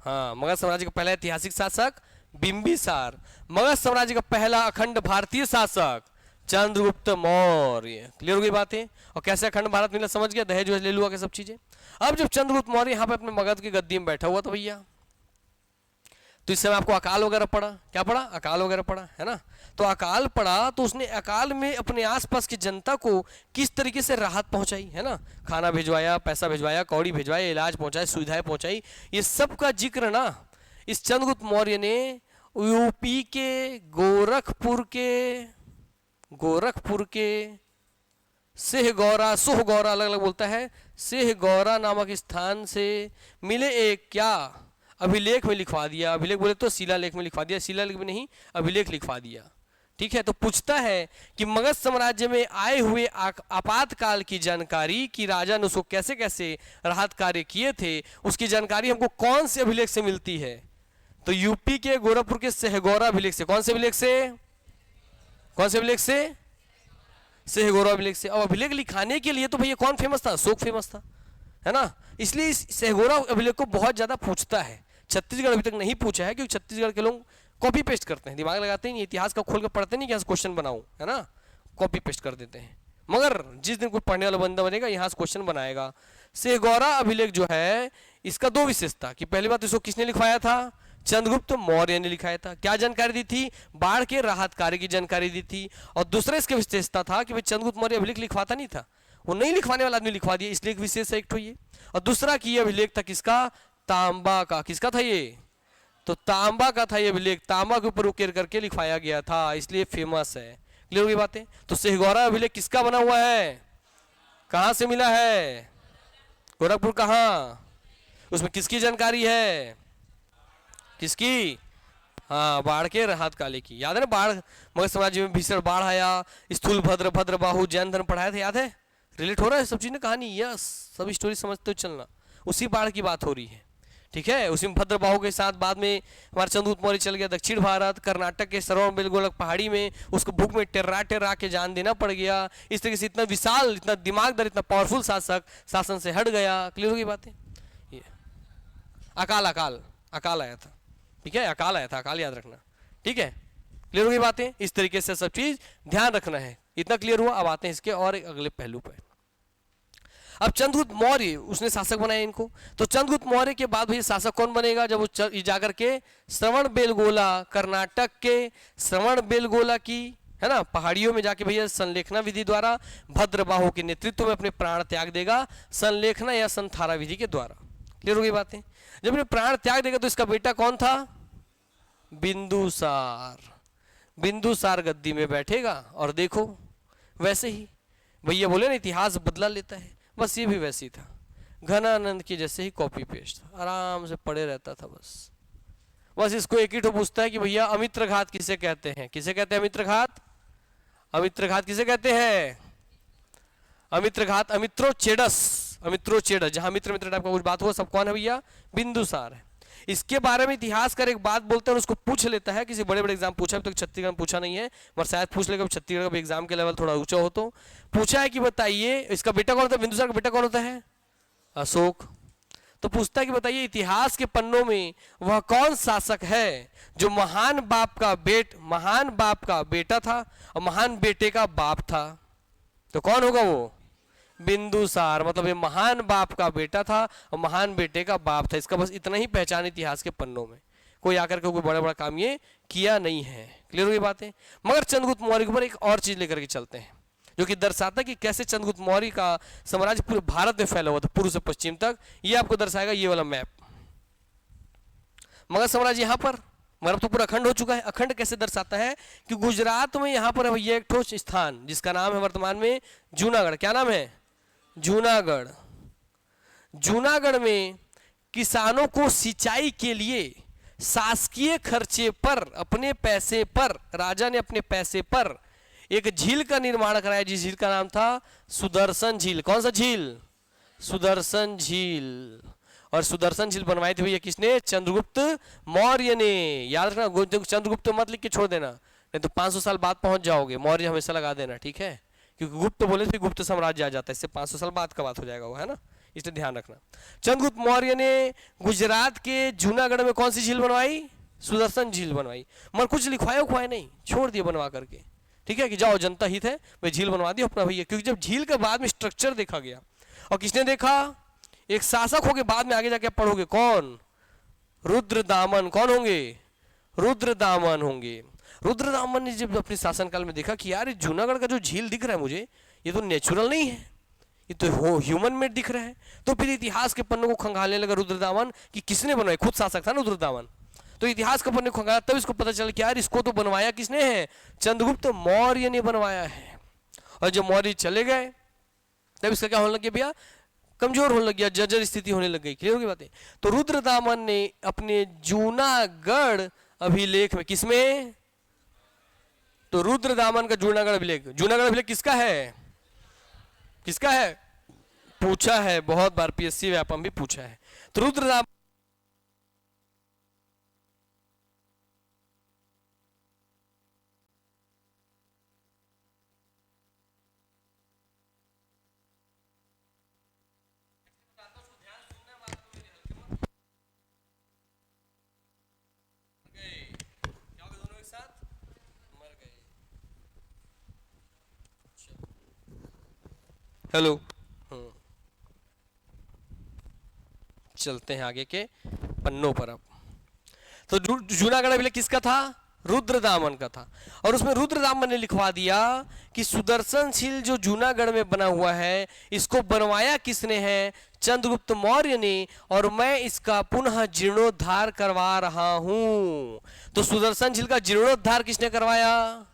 हाँ, मगध साम्राज्य का पहला ऐतिहासिक शासक बिंबिसार। मगध साम्राज्य का पहला अखंड भारतीय शासक चंद्रगुप्त मौर्य। क्लियर हो गई बातें। और कैसे अखंड भारत मिला, समझ गया, दहेज वहेज ले लुआ के सब चीजें। अब जब चंद्रगुप्त मौर्य यहाँ पे अपने मगध की गद्दी में बैठा हुआ तो भैया, तो इस समय आपको अकाल वगैरह पड़ा, क्या पड़ा? अकाल वगैरह पड़ा, है ना। तो अकाल पड़ा तो उसने अकाल में अपने आसपास की जनता को किस तरीके से राहत पहुंचाई, है ना, खाना भिजवाया, पैसा भिजवाया, कौड़ी भिजवाया, इलाज पहुंचाया, सुविधाएं पहुंचाई, ये सब का जिक्र ना इस चंद्रगुप्त मौर्य ने यूपी के गोरखपुर के सिहगौरा, सुहगौरा अलग अलग बोलता है, सिहगौरा नामक स्थान से मिले एक क्या अभिलेख में लिखवा दिया। अभिलेख बोले तो शिलालेख में लिखवा दिया, शिलालेख में नहीं, अभिलेख लिखवा दिया। ठीक है, तो पूछता है कि मगध साम्राज्य में आए हुए आपातकाल की जानकारी कि राजा ने उसको कैसे कैसे राहत कार्य किए थे, उसकी जानकारी हमको कौन से अभिलेख से मिलती है? तो यूपी के गोरखपुर के सिहगौरा अभिलेख से। कौन से अभिलेख से? कौन से अभिलेख से? सिहगौरा अभिलेख से। और अभिलेख लिखाने के लिए तो भैया कौन फेमस था? अशोक फेमस था, है ना। इसलिए इस सिहगौरा अभिलेख को बहुत ज्यादा पूछता है। छत्तीसगढ़ अभी तक नहीं पूछा है क्योंकि छत्तीसगढ़ के लोग कॉपी पेस्ट करते हैं, दिमाग लगाते नहीं, इतिहास का खोल कर पढ़ते नहीं कि क्वेश्चन बनाऊं, है ना, कॉपी पेस्ट कर देते हैं। मगर जिस दिन कोई पढ़ने वाला बंदा बनेगा यहाँ से क्वेश्चन बनाएगा। सिहगौरा अभिलेख जो है इसका दो विशेषता कि पहली बात इसको किसने लिखवाया था? चंद्रगुप्त मौर्य ने लिखाया था। क्या जानकारी दी थी? बाढ़ के राहत कार्य की जानकारी दी थी। और दूसरा इसका विशेषता था कि भाई चंद्रगुप्त मौर्य अभिलेख लिखवाता नहीं था, वो नहीं लिखवाने वाला आदमी लिखवा दिया, इसलिए एक विशेष एक तो ये। और दूसरा कि ये अभिलेख था किसका? तांबा का। किसका था ये? तो तांबा का था ये अभिलेख, तांबा के ऊपर उकेर करके लिखवाया गया था, इसलिए फेमस है। क्लियर होगी बातें? तो सिहगौरा अभिलेख किसका बना हुआ है, कहां से मिला है, गोरखपुर कहाँ, उसमें किसकी जानकारी है, किसकी, हाँ बाढ़ के राहत काले की। याद है ना, बाढ़ मगध साम्राज्य में भीषण बाढ़ आया, स्थूल भद्र भद्र बाहु जैन धर्म पढ़ाया था, याद है? रिलेट हो रहा है सब चीज ना, कहानी, यस, सब स्टोरी समझते हो चलना, उसी बाढ़ की बात हो रही है। ठीक है, उसी में भद्र बाहु के साथ बाद में हमारा चंद्रगुप्त मौर्य चल गया दक्षिण भारत, कर्नाटक के श्रवण बेलगोलक पहाड़ी में उसको भूख में टेर्रा टेर्रा के जान देना पड़ गया। इस तरीके से इतना विशाल, इतना दिमागदार, इतना पावरफुल शासक शासन से हट गया। क्लियर होगी बातें? ये अकाल अकाल अकाल आया था, ठीक है, अकाल आया था, अकाल याद रखना, ठीक है। क्लियर होगी बातें? इस तरीके से सब चीज ध्यान रखना है। इतना क्लियर हुआ? अब आते हैं इसके और एक अगले पहलू पर। अब चंद्रगुप्त मौर्य उसने शासक बनाया इनको, तो चंद्रगुप्त मौर्य के बाद भैया शासक कौन बनेगा, जब वो जाकर के श्रवण बेलगोला, कर्नाटक के श्रवण बेलगोला की, है ना, पहाड़ियों में जाके भैया संलेखना विधि द्वारा भद्रबाहु के नेतृत्व में अपने प्राण त्याग देगा, संलेखना या संथारा विधि के द्वारा। क्लियर हो गई बातें? जब अपने प्राण त्याग देगा तो इसका बेटा कौन था, बिंदुसार। बिंदुसार गद्दी में बैठेगा और देखो वैसे ही भैया बोले ना, इतिहास बदला लेता है, बस ये भी वैसे ही था, घनानंद की जैसे ही कॉपी पेस्ट था, आराम से पड़े रहता था। बस इसको एक ही ठो पूछता है कि भैया अमित्र घात किसे कहते हैं, किसे कहते हैं अमित्र घात, अमित्र घात किसे कहते हैं, अमित्र घात, अमित्रोचेडस, अमित्रोचेडस, जहां मित्र मित्र टाइप का कुछ बात हुआ, सब कौन है भैया, बिंदुसार है। इसके बारे में इतिहासकार एक बात बोलते हैं, उसको पूछ लेता है, किसी बड़े बड़े एग्जाम पूछा, अभी तक छत्तीसगढ़ में पूछा नहीं है, मगर शायद पूछ लेगा, छत्तीसगढ़ का एग्जाम के लेवल थोड़ा ऊंचा हो, तो पूछा है कि बताइए इसका बेटा कौन होता है, बिंदुसार का बेटा कौन होता है, अशोक। तो पूछता है कि बताइए इतिहास के पन्नों में वह कौन शासक है जो महान बाप का बेटा था और महान बेटे का बाप था, तो कौन होगा वो, बिंदुसार। मतलब ये महान बाप का बेटा था और महान बेटे का बाप था, इसका बस इतना ही पहचान इतिहास के पन्नों में, कोई आकर के कोई बड़ा बड़ा काम ये किया नहीं है। क्लियर हुई बातें? मगर चंद्रगुप्त मौर्य के ऊपर एक और चीज लेकर के चलते हैं जो कि दर्शाता है कि कैसे चंद्रगुप्त मौर्य का साम्राज्य पूरे भारत में फैला हुआ था, पूर्व से पश्चिम तक। ये आपको दर्शाएगा ये वाला मैप। मगध साम्राज्य यहाँ पर, मगर अब तो पूरा अखंड हो चुका है। अखंड कैसे दर्शाता है कि गुजरात में यहाँ पर भैया एक ठोस स्थान जिसका नाम है वर्तमान में जूनागढ़। क्या नाम है? जूनागढ़। जूनागढ़ में किसानों को सिंचाई के लिए शासकीय खर्चे पर, अपने पैसे पर, राजा ने अपने पैसे पर एक झील का निर्माण कराया, जिस झील का नाम था सुदर्शन झील। कौन सा झील? सुदर्शन झील। और सुदर्शन झील बनवाई थी भैया किसने? चंद्रगुप्त मौर्य ने। याद रखना, चंद्रगुप्त मत लिख के छोड़ देना, नहीं तो 500 साल बाद पहुंच जाओगे। मौर्य हमेशा लगा देना, ठीक है, क्योंकि गुप्त बोले तो गुप्त साम्राज्य आ जाता है, इससे 500 साल बाद का बात हो जाएगा वो, है ना, इसलिए ध्यान रखना। चंद्रगुप्त मौर्य ने गुजरात के जूनागढ़ में कौन सी झील बनवाई? सुदर्शन झील बनवाई। मगर कुछ लिखवाया उखवाया नहीं, छोड़ दिया बनवा करके, ठीक है, कि जाओ जनता हित है, भाई झील बनवा दी अपना भैया। क्योंकि जब झील के बाद में स्ट्रक्चर देखा गया, और किसने देखा? एक शासक होगे, बाद में आगे जाके पढ़ोगे कौन? रुद्रदामन। कौन होंगे? रुद्रदामन होंगे। रुद्रदामन ने जब अपने शासनकाल में देखा कि यार जूनागढ़ का जो झील दिख रहा है मुझे, ये तो नेचुरल नहीं है, ये तो ह्यूमन मेड दिख रहा है। तो फिर इतिहास के पन्नों को खंगालने लगा रुद्रदामन कि किसने बनवाई। खुद शासक था ना रुद्रदामन, तो इतिहास के पन्ने खंगाला, तब इसको पता चला कि यार इसको तो बनवाया किसने है? चंद्रगुप्त मौर्य ने बनवाया है। और जब मौर्य चले गए तब इसका क्या होने लग गया भैया? कमजोर होने लग गया, जर्जर स्थिति होने लग गई। क्लियर होगी बातें? तो रुद्रदामन ने अपने जूनागढ़ अभिलेख में, किसमें? तो रुद्रदामन का जूनागढ़ अभिलेख। जूनागढ़ अभिलेख किसका है? किसका है? पूछा है बहुत बार, पीएससी व्यापम भी पूछा है। तो रुद्रदामन हेलो, चलते हैं आगे के पन्नों पर। अब तो जूनागढ़ अभिलेख किसका था? रुद्रदामन का था। और उसमें रुद्रदामन ने लिखवा दिया कि सुदर्शनशील जो जूनागढ़ में बना हुआ है, इसको बनवाया किसने है? चंद्रगुप्त मौर्य ने, और मैं इसका पुनः जीर्णोद्धार करवा रहा हूं। तो सुदर्शनशील का जीर्णोद्धार किसने करवाया?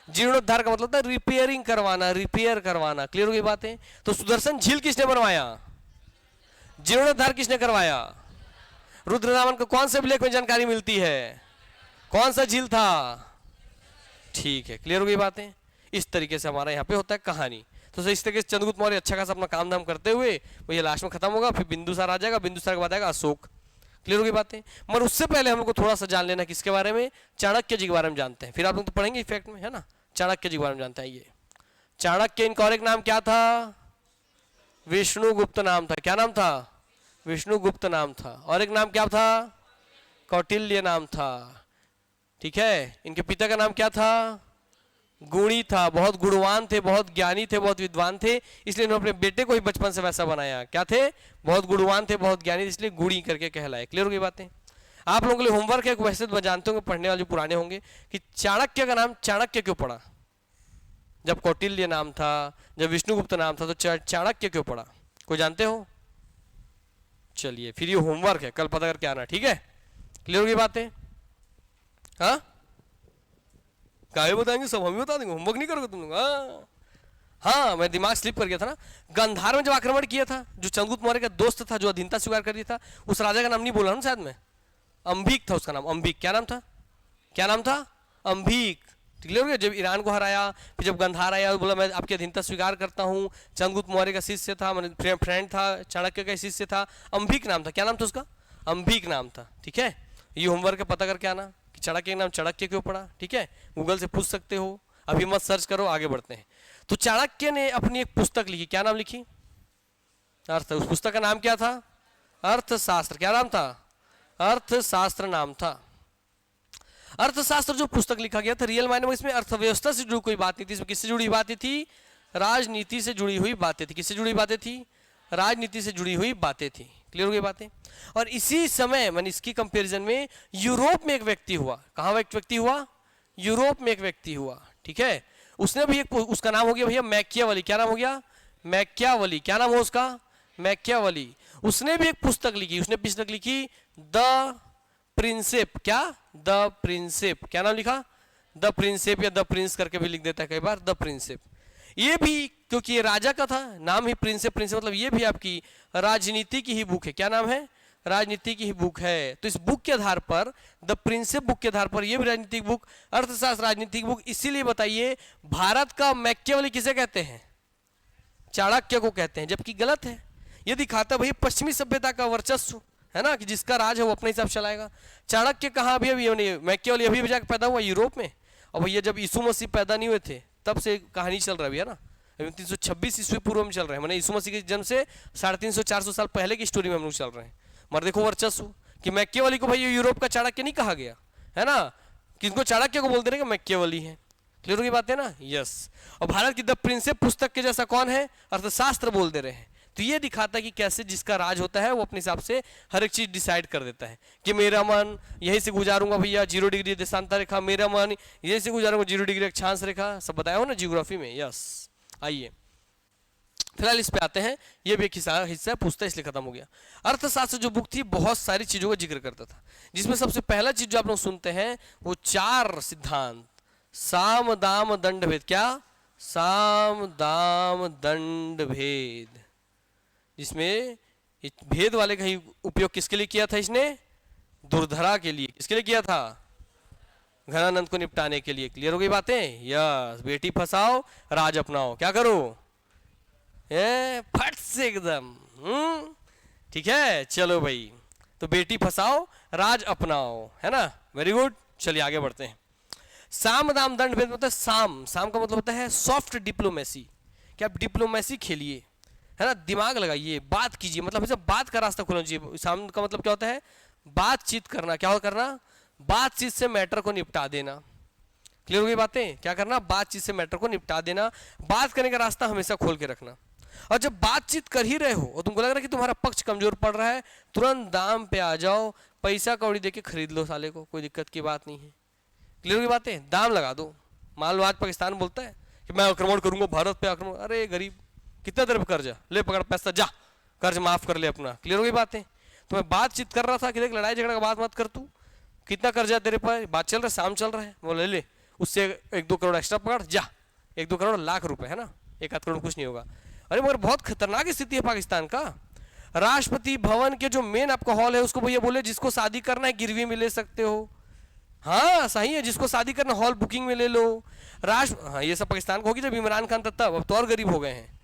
जीर्णोद्धार का मतलब था रिपेयरिंग करवाना, रिपेयर करवाना। क्लियर हो गई बातें? तो सुदर्शन झील किसने बनवाया? जीर्णोद्धार किसने करवाया? रुद्रदामन को कौन से अभिलेख में जानकारी मिलती है? कौन सा झील था? ठीक है, क्लियर हो गई बातें? इस तरीके से हमारा यहाँ पे होता है कहानी। तो इस तरीके से चंद्रगुप्त मौर्य अच्छा खासा अपना काम धाम करते हुए वो ये लास्ट में खत्म होगा, फिर बिंदुसार आ जाएगा, बिंदुसार के बाद आएगा अशोक। क्लियर हो गई बातें? मगर उससे पहले हम लोग को थोड़ा सा जान लेना किसके बारे में? चाणक्य जी के बारे में जानते हैं। फिर आप लोग तो पढ़ेंगे इफेक्ट में, है ना? चाणक्य जी के बारे में जानते हैं। ये चाणक्य, इनका और एक नाम क्या था? विष्णुगुप्त नाम था। क्या नाम था? विष्णुगुप्त नाम था। और एक नाम क्या था? कौटिल्य नाम था। ठीक है। इनके पिता का नाम क्या था? गुणी था। बहुत गुणवान थे, बहुत ज्ञानी थे, बहुत विद्वान थे, इसलिए इन्होंने अपने बेटे को ही बचपन से वैसा बनाया। क्या थे? बहुत गुणवान थे, बहुत ज्ञानी थे, इसलिए गुणी करके कहलाए। क्लियर हो गई बातें? आप लोगों के लिए होमवर्क है, वैसे तो जानते होंगे, पढ़ने वाले जो पुराने होंगे, कि चाणक्य का नाम चाणक्य क्यों पड़ा? जब कौटिल्य नाम था, जब विष्णुगुप्त नाम था, तो चाणक्य क्यों पड़ा? कोई जानते हो? चलिए, फिर ये होमवर्क है, कल पता करके आना। ठीक है? क्लियर हो गई बातें? हाँ, काहे बताएंगे? सब हम ही बता देंगे, होमवर्क नहीं करोगे तुम लोग? हाँ, मैं दिमाग स्लिप कर गया था ना। गांधार में जब आक्रमण किया था, जो चंद्रगुप्त मौर्य का दोस्त था, जो अधीनता स्वीकार कर दिया था, उस राजा का नाम नहीं बोला ना शायद मैं? अंबिक था उसका नाम, अंबिक। क्या नाम था? क्या नाम था? अंबिक। क्लियर हो गया? जब ईरान को हराया, फिर जब गांधार आया, बोला मैं आपकी अधीनता स्वीकार करता हूँ। चंद्रगुप्त मौर्य का शिष्य था, मैंने फ्रेंड था, चाणक्य का शिष्य था, अंबिक नाम था। क्या नाम था उसका? अंबिक नाम था। ठीक है? ये होमवर्क पता करके आना कि चाणक्य का नाम चाणक्य क्यों पड़ा। ठीक है? गूगल से पूछ सकते हो, अभी मत सर्च करो, आगे बढ़ते हैं। तो चाणक्य ने अपनी एक पुस्तक लिखी। क्या नाम लिखी? अर्थ। उस पुस्तक का नाम क्या था? अर्थशास्त्र। क्या नाम था? अर्थशास्त्र नाम था। अर्थशास्त्र जो पुस्तक लिखा गया था, रियल मायने में इसमें अर्थव्यवस्था से जुड़ी कोई बात नहीं थी। इसमें किससे जुड़ी बातें थी? राजनीति से जुड़ी हुई बातें थी। किससे जुड़ी बातें थी? राजनीति से जुड़ी हुई बातें थी। क्लियर हो गई बातें? और इसी समय मैंने इसकी कंपैरिजन में यूरोप में एक व्यक्ति हुआ। कहाँ एक व्यक्ति हुआ? यूरोप में एक व्यक्ति हुआ। ठीक है? उसने भी एक, उसका नाम हो गया भैया मैकियावली। क्या नाम हो गया? मैकियावली। क्या नाम हो उसका? मैकियावली। उसने भी एक पुस्तक लिखी। उसने पुस्तक लिखी द प्रिंसेप। क्या? The Prinsep. क्या नाम लिखा? द प्रिंसेप, या द प्रिंस करके भी लिख देता है कई बार, द प्रिंसेप। ये भी क्योंकि ये राजा का था, नाम ही प्रिंसेप। प्रिंसेप मतलब ये भी आपकी राजनीति की ही बुक है। क्या नाम है? राजनीति की ही बुक है। तो इस बुक के आधार पर, द प्रिंसेप बुक के आधार पर, ये भी राजनीतिक बुक, अर्थशास्त्र राजनीतिक बुक। इसीलिए बताइए, भारत का मैकियावली किसे कहते हैं? चाणक्य को कहते हैं, जबकि गलत है। ये दिखाता भाई पश्चिमी सभ्यता का वर्चस्व है ना, कि जिसका राज है वो अपने हिसाब से चलाएगा। चाणक्य कहाँ अभी मैकियावली अभी जाकर पैदा हुआ यूरोप में। और भैया जब यीशु मसीह पैदा नहीं हुए थे, तब से कहानी चल रहा है ना। 326 ईस्वी पूर्व में चल रहे हैं, मैंने यीशु मसीह के जन्म से 350-400 साल पहले की स्टोरी में हम लोग चल रहे हैं। मगर देखो वर्चस्व, कि मैकियावली को भाई यूरोप का चाणक्य नहीं कहा गया है ना, किनको चाणक्य को बोल दे रहे हैं मैकियावली है। क्लियर हो गई बात है ना? यस। और भारत की द प्रिंसेप पुस्तक के जैसा कौन है? अर्थशास्त्र बोल दे रहे हैं। तो ये दिखाता है कि कैसे जिसका राज होता है वो अपने हिसाब से हर एक चीज डिसाइड कर देता है, कि मेरा मन यहीं से गुजारूंगा भैया 0 डिग्री देशांतर रेखा, मेरा मन यहीं से गुजारूंगा 0 डिग्री अक्षांश रेखा। सब बताया हो ना जियोग्राफी में। यस। आइए फिलहाल इस पे आते हैं। ये भी एक हिस्सा पूछता है, इसलिए खत्म हो गया। अर्थशास्त्र जो बुक थी बहुत सारी चीजों का जिक्र करता था, जिसमें सबसे पहला चीज जो आप लोग सुनते हैं वो 4 सिद्धांत, साम दाम दंड भेद। क्या? साम दाम दंड भेद। जिसमें भेद वाले का ही उपयोग किसके लिए किया था इसने? दुर्धरा के लिए। किसके लिए किया था? घनानंद को निपटाने के लिए। क्लियर हो गई बातें? यस। बेटी फंसाओ, राज अपनाओ। क्या करो? फट से एकदम। ठीक है, चलो भाई। तो बेटी फंसाओ, राज अपनाओ, है ना? Very good. चलिए आगे बढ़ते हैं। साम दाम दंड भेद मतलब साम, साम का मतलब होता है सॉफ्ट डिप्लोमेसी, कि आप डिप्लोमेसी खेलिए, है ना, दिमाग लगाइए, बात कीजिए, मतलब हमेशा बात का रास्ता खोलना चाहिए। साम का मतलब क्या होता है? बातचीत करना। क्या करना? बातचीत से मैटर को निपटा देना। क्लियर हो गई बातें? क्या करना? बातचीत से मैटर को निपटा देना। बात करने का रास्ता हमेशा खोल के रखना। और जब बातचीत कर ही रहे हो और तुमको लग रहा है कि तुम्हारा पक्ष कमजोर पड़ रहा है, तुरंत दाम पे आ जाओ, पैसा कौड़ी देके खरीद लो साले को, कोई दिक्कत की बात नहीं है। क्लियर की बात है, दाम लगा दो। मान लो आज पाकिस्तान बोलता है कि मैं आक्रमण करूंगा भारत पे आक्रमण, अरे गरीब कितना तेरे पे कर्जा, ले पकड़ पैसा जा कर्ज माफ कर ले अपना। क्लियर हो गई बातें। तो मैं बातचीत कर रहा था कि देख लड़ाई झगड़ा का बात मत कर, तू कितना कर्जा तेरे पर, बात चल रहा है, शाम चल रहा है, वो ले ले, उससे 1-2 करोड़ एक्स्ट्रा पकड़ जा, 1-2 करोड़ लाख रुपए है ना, 1-8 करोड़ कुछ नहीं होगा। अरे मगर बहुत खतरनाक स्थिति है पाकिस्तान का। राष्ट्रपति भवन के जो मेन आपका हॉल है उसको भैया बोले जिसको शादी करना है गिरवी में ले सकते हो। हाँ सही है, जिसको शादी करना हॉल बुकिंग में ले लो। हाँ ये सब पाकिस्तान को होगी जब इमरान खान था तब, अब तो और गरीब हो गए हैं।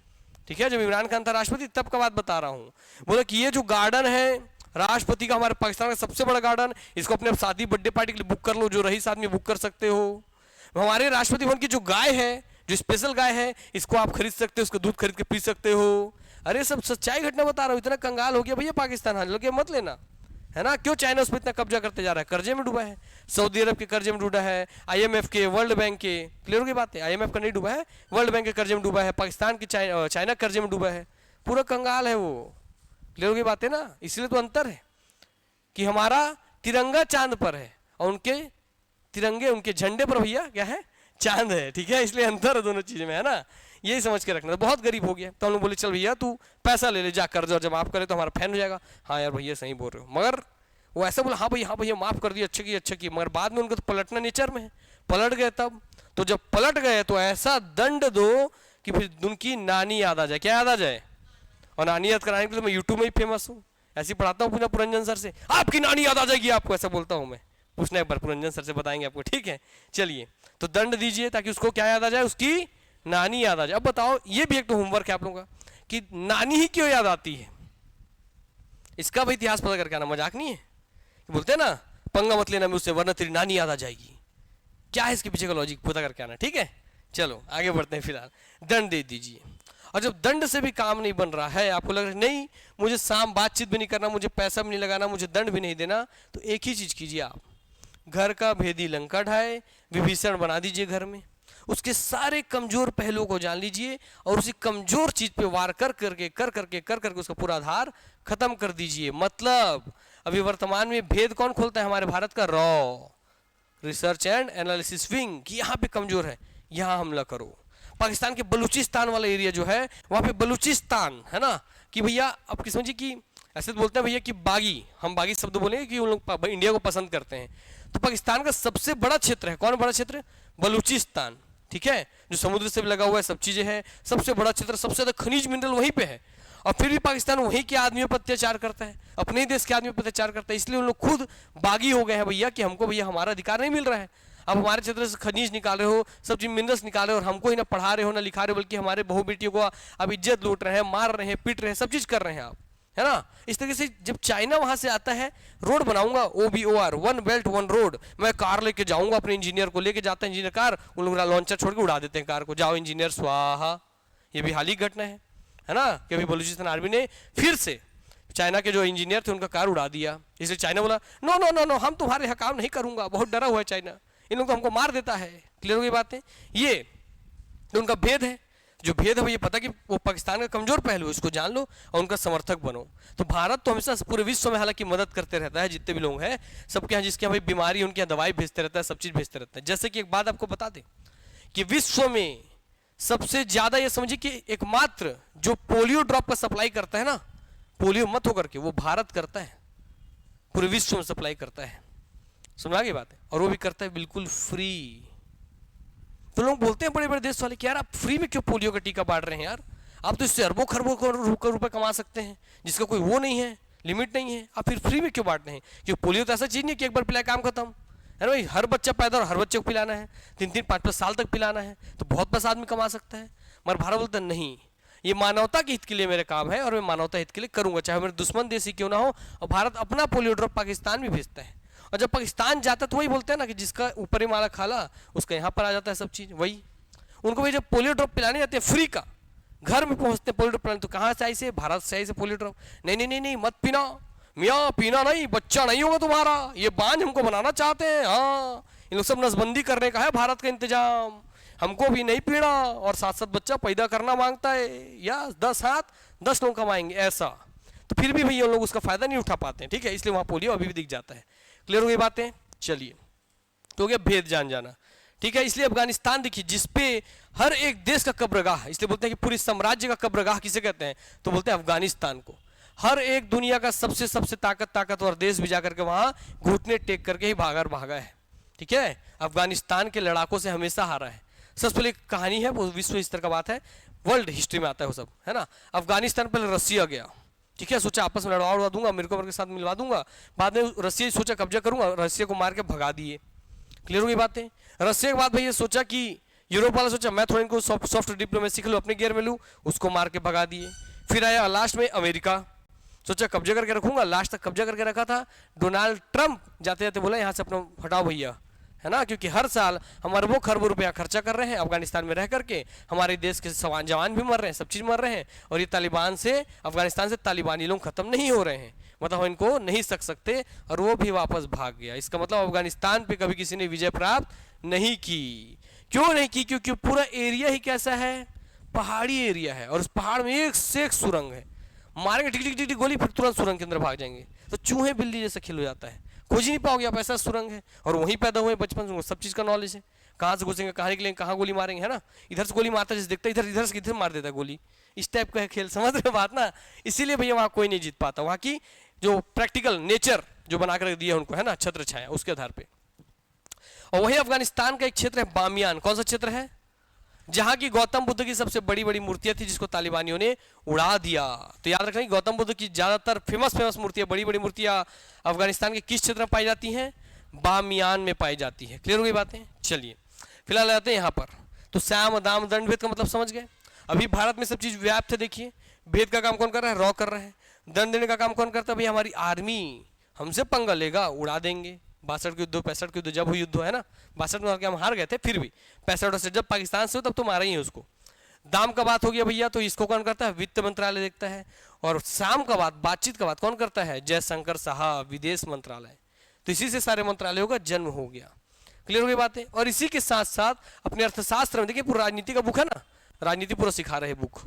ठीक है, जब इमरान खान था राष्ट्रपति तब का बात बता रहा हूँ। बोले कि ये जो गार्डन है राष्ट्रपति का, हमारे पाकिस्तान का सबसे बड़ा गार्डन, इसको अपने शादी बर्थडे पार्टी के लिए बुक कर लो, जो रईस आदमी बुक कर सकते हो। हमारे राष्ट्रपति भवन की जो गाय है, जो स्पेशल गाय है, इसको आप खरीद सकते हो, उसको दूध खरीद के पी सकते हो। अरे सब सच्चाई घटना बता रहा हूँ। इतना कंगाल हो गया भैया पाकिस्तान, हाल लोग मत लेना है ना। क्यों चाइना उस पर इतना कब्जा करते जा रहा है, कर्जे में डूबा है, सऊदी अरब के कर्जे में डूबा है, आईएमएफ के, वर्ल्ड बैंक के। क्लियर की बात है, आईएमएफ का नहीं डूबा है, वर्ल्ड बैंक के कर्जे में डूबा है, पाकिस्तान के चाइना कर्जे में डूबा है, पूरा कंगाल है वो। क्लियर की बात है ना। इसलिए तो अंतर है कि हमारा तिरंगा चांद पर है और उनके तिरंगे, उनके झंडे पर भैया क्या है, चांद है। ठीक है, इसलिए अंतर है दोनों चीज़ों में, है ना, यही समझ के रखना। बहुत गरीब हो गया तो हम लोग बोले चल भैया तू पैसा ले ले जा, कर्ज और जब माफ करे तो हमारा फैन हो जाएगा। हाँ यार भैया सही बोल रहे हो, मगर वो ऐसा बोला हाँ भैया माफ कर दिया, अच्छा की, मगर बाद में उनको तो पलटना नेचर में है, पलट गए तब। तो जब पलट गए तो ऐसा दंड दो कि फिर उनकी नानी याद आ जाए। क्या याद आ जाए? और नानी याद कराने के लिए मैं यूट्यूब में ही फेमस हूँ, ऐसे पढ़ाता हूँ पूछना पुरंजन सर से, आपकी नानी याद आ जाएगी आपको, ऐसा बोलता हूँ मैं। पूछना एक बार, पुरंजन सर से बताएंगे आपको। ठीक है, चलिए तो दंड दीजिए ताकि उसको क्या याद आ जाए, उसकी नानी याद आ जाए। अब बताओ, ये भी एक तो होमवर्क है आप लोगों का कि नानी ही क्यों याद आती है, इसका भी इतिहास पता करके आना। मजाक नहीं है, बोलते हैं ना पंगा मत लेना मुझसे वरना तेरी नानी याद आ जाएगी। क्या है इसके पीछे का लॉजिक, पता करके आना। ठीक है, चलो आगे बढ़ते हैं। फिलहाल दंड दे दीजिए। और जब दंड से भी काम नहीं बन रहा है, आपको लग रहा है नहीं मुझे शाम बातचीत भी नहीं करना, मुझे पैसा भी नहीं लगाना, मुझे दंड भी नहीं देना, तो एक ही चीज कीजिए आप, घर का भेदी लंका ढाए, विभीषण बना दीजिए घर में, उसके सारे कमजोर पहलुओं को जान लीजिए और उसी कमजोर चीज पे वार कर करके उसका पूरा आधार खत्म कर दीजिए। मतलब अभी वर्तमान में भेद कौन खोलता है हमारे भारत का? Raw research and analysis wing, कि यहाँ पे कमजोर है, यहाँ हमला करो। पाकिस्तान के बलूचिस्तान वाला एरिया जो है वहाँ पे बलूचिस्तान है ना, कि भैया अब किस समझिए कि ऐसे तो बोलते हैं भैया कि बागी, हम बागी शब्द बोलेंगे कि उन लोग इंडिया को पसंद करते हैं। तो पाकिस्तान का सबसे बड़ा क्षेत्र है, कौन बड़ा क्षेत्र? बलूचिस्तान। ठीक है, जो समुद्र से भी लगा हुआ है, सब चीजें हैं, सबसे बड़ा क्षेत्र, सबसे ज्यादा खनिज मिनरल वहीं पे है। और फिर भी पाकिस्तान वहीं के आदमियों पर अत्याचार करता है, अपने ही देश के आदमियों पर अत्याचार करता है। इसलिए उन लोग खुद बागी हो गए हैं भैया कि हमको भैया हमारा अधिकार नहीं मिल रहा है। अब हमारे क्षेत्र से खनिज निकाल रहे हो, सब चीज मिनरल्स निकाल रहे हो और हमको ही ना पढ़ा रहे हो ना लिखा रहे हो, बल्कि हमारे बहू बेटियों को अब इज्जत लूट रहे हैं, मार रहे हैं, पीट रहे हैं, सब चीज कर रहे हैं आप, है ना। इस तरीके से जब चाइना वहां से आता है, रोड बनाऊंगा, OBOR, one belt one road, मैं कार लेके जाऊंगा, अपने इंजीनियर को लेके जाता है, इंजीनियर कार, उन लोग लॉन्चर छोड़ के उड़ा देते हैं कार को, जाओ इंजीनियर स्वाहा। ये भी हाल ही घटना है ना, कि अभी बलूचिस्तान आर्मी ने फिर से चाइना के जो इंजीनियर थे उनका कार उड़ा दिया। इसलिए चाइना बोला नो नो नो नो, हम तुम्हारे यहाँ काम नहीं करूंगा, बहुत डरा हुआ है चाइना, इन लोग तो हमको मार देता है। क्लियर हो गई बातें। ये तो उनका भेद है, जो भेद है ये पता कि वो पाकिस्तान का कमजोर पहलू है, उसको जान लो और उनका समर्थक बनो। तो भारत तो हमेशा पूरे विश्व में हालांकि मदद करते रहता है, जितने भी लोग हैं सबके यहाँ, जिसके यहाँ भाई बीमारी उनके यहाँ दवाई भेजते रहता है, सब चीज भेजते रहता है। जैसे कि एक बात आपको बता दें कि विश्व में सबसे ज्यादा ये समझिए कि एकमात्र जो पोलियो ड्रॉप का सप्लाई करता है ना, पोलियो मत होकर के, वो भारत करता है, पूरे विश्व में सप्लाई करता है। समझ गई बात है, और वो भी करता है बिल्कुल फ्री। तो लोग बोलते हैं बड़े बड़े देश वाले कि यार आप फ्री में क्यों पोलियो का टीका बांट रहे हैं यार, आप तो इससे अरबों खरबों रुपए कमा सकते हैं, जिसका कोई वो नहीं है, लिमिट नहीं है, आप फिर फ्री में क्यों बांट रहे हैं? क्योंकि पोलियो तो ऐसा चीज नहीं कि एक बार पिलाए काम खत्म है ना भाई, हर बच्चा पैदा और हर बच्चे को पिलाना है, 3-3, 5-5 साल तक पिलाना है, तो बहुत पैसा आदमी कमा सकता है। मगर भारत बोलता नहीं, ये मानवता के हित के लिए मेरा काम है और मैं मानवता हित के लिए करूंगा, चाहे मेरे दुश्मन देश ही क्यों ना हो। और भारत अपना पोलियो ड्रॉप पाकिस्तान भी भेजता है, और जब पाकिस्तान जाता है तो वही बोलते हैं ना कि जिसका ऊपर ही माला खाला उसका यहाँ पर आ जाता है सब चीज। वही उनको भाई जब पोलियो ड्रॉप पिलाने जाते हैं फ्री का, घर में पहुंचते हैं पोलियो ड्रॉप पिलाने, तो कहाँ से आई से? भारत से आई से पोलियो ड्रॉप। नहीं नहीं नहीं नहीं, मत पीना मियाँ, पीना नहीं, बच्चा नहीं होगा तुम्हारा, ये बांझ हमको बनाना चाहते हैं। हाँ, इन लोग सब नसबंदी करने का है भारत का इंतजाम, हमको भी नहीं पीना और साथ साथ बच्चा पैदा करना मांगता है, या 10 हाथ 10 लोग कमाएंगे ऐसा। तो फिर भी भैया उन लोग उसका फायदा नहीं उठा पाते हैं। ठीक है, इसलिए वहाँ पोलियो अभी भी दिख जाता है। क्लियर हो गई बातें? चलिए तो हो गया भेद जान जाना, ठीक है। इसलिए अफगानिस्तान देखिए जिसपे हर एक देश का कब्रगाह है, इसलिए बोलते हैं कि पूरी साम्राज्य का कब्रगाह किसे कहते हैं, तो बोलते हैं अफगानिस्तान को। हर एक दुनिया का सबसे सबसे ताकतवर देश भी जाकर के वहां घुटने टेक करके ही भागा है, ठीक है। अफगानिस्तान के लड़ाकों से हमेशा हारा है। सबसे पहले एक कहानी है, वो विश्व स्तर का बात है, वर्ल्ड हिस्ट्री में आता है वो सब, है ना। अफगानिस्तान पहले रसिया गया, ठीक है, सोचा आपस में लड़वा दूंगा, अमेरिका के साथ मिलवा दूंगा। बाद में रसिया सोचा कब्जा करूंगा, रसिया को मार के भगा दिए। क्लियर हो गई बातें। रसिया के बाद भैया सोचा कि यूरोप वाला सोचा मैं थोड़ा इनको सॉफ्ट डिप्लोमेसी सीख लूँ, अपने गियर में लूँ, उसको मार के भगा दिए। फिर आया लास्ट में अमेरिका, सोचा कब्जा करके रखूंगा, लास्ट तक कब्जा करके रखा था। डोनाल्ड ट्रंप जाते जाते बोला यहाँ से अपना हटाओ भैया, है ना, क्योंकि हर साल हम अरबों खरबों रुपया खर्चा कर रहे हैं अफगानिस्तान में रह करके, हमारे देश के जवान भी मर रहे हैं, सब चीज़ मर रहे हैं, और ये तालिबान से, अफगानिस्तान से तालिबानी लोग खत्म नहीं हो रहे हैं, मतलब हम इनको नहीं सक सकते, और वो भी वापस भाग गया। इसका मतलब अफगानिस्तान पे कभी किसी ने विजय प्राप्त नहीं की। क्यों नहीं की? क्योंकि पूरा एरिया ही कैसा है, पहाड़ी एरिया है, और उस पहाड़ में एक से एक सुरंग है। मारेंगे टिक टिक टिक गोली, फिर तुरंत सुरंग के अंदर भाग जाएंगे, तो चूहे बिल्ली जैसा खेल हो जाता है, खोज ही नहीं पाओगे आप, ऐसा सुरंग है। और वहीं पैदा हुए बचपन से, सब चीज़ का नॉलेज है, कहाँ से घुसेंगे, कहाँ निकलेंगे, कहाँ गोली मारेंगे, है ना। इधर से गोली मारता है, जैसे देखता है इधर, इधर से इधर मार देता है गोली, इस टाइप का है खेल, समझ रहे बात ना। इसीलिए भैया वहाँ कोई नहीं जीत पाता, वहाँ की जो प्रैक्टिकल नेचर जो बना कर दिया उनको, है ना, छत्र छाया, उसके आधार पे। और वही अफगानिस्तान का एक क्षेत्र है बामियान, कौन सा क्षेत्र है, जहां की गौतम बुद्ध की सबसे बड़ी बड़ी मूर्तियां थी, जिसको तालिबानियों ने उड़ा दिया। तो याद रखना गौतम बुद्ध की ज्यादातर फेमस मूर्तियां, बड़ी बड़ी मूर्तियां अफगानिस्तान के किस क्षेत्र में पाई जाती हैं, बामियान में पाई जाती है। क्लियर हो गई बातें। चलिए फिलहाल आते हैं यहाँ पर, तो श्याम दाम दंड भेद का मतलब समझ गए। अभी भारत में सब चीज व्याप्त है, देखिए भेद का काम कौन कर रहा है, रॉ कर रहे हैं। दंड देने का काम कौन करता है, भाई हमारी आर्मी, हमसे पंगा लेगा उड़ा देंगे। 62 के युद्ध, 65 के युद्ध, जब हुई युद्ध, है ना, 62 में हम हार गए थे, फिर भी 65 से जब पाकिस्तान से हो तब तो मारा ही है उसको। दाम का बात हो गया भैया, तो इसको कौन करता है, वित्त मंत्रालय देखता है। और शाम का बात, बातचीत का बात कौन करता है, जयशंकर साहब, विदेश मंत्रालय। तो इसी से सारे मंत्रालयों का जन्म हो गया। क्लियर हो गई बातें। और इसी के साथ साथ अपने अर्थशास्त्र में देखिए, पूरा राजनीति का बुक है ना, राजनीति पूरा सिखा रहे बुक।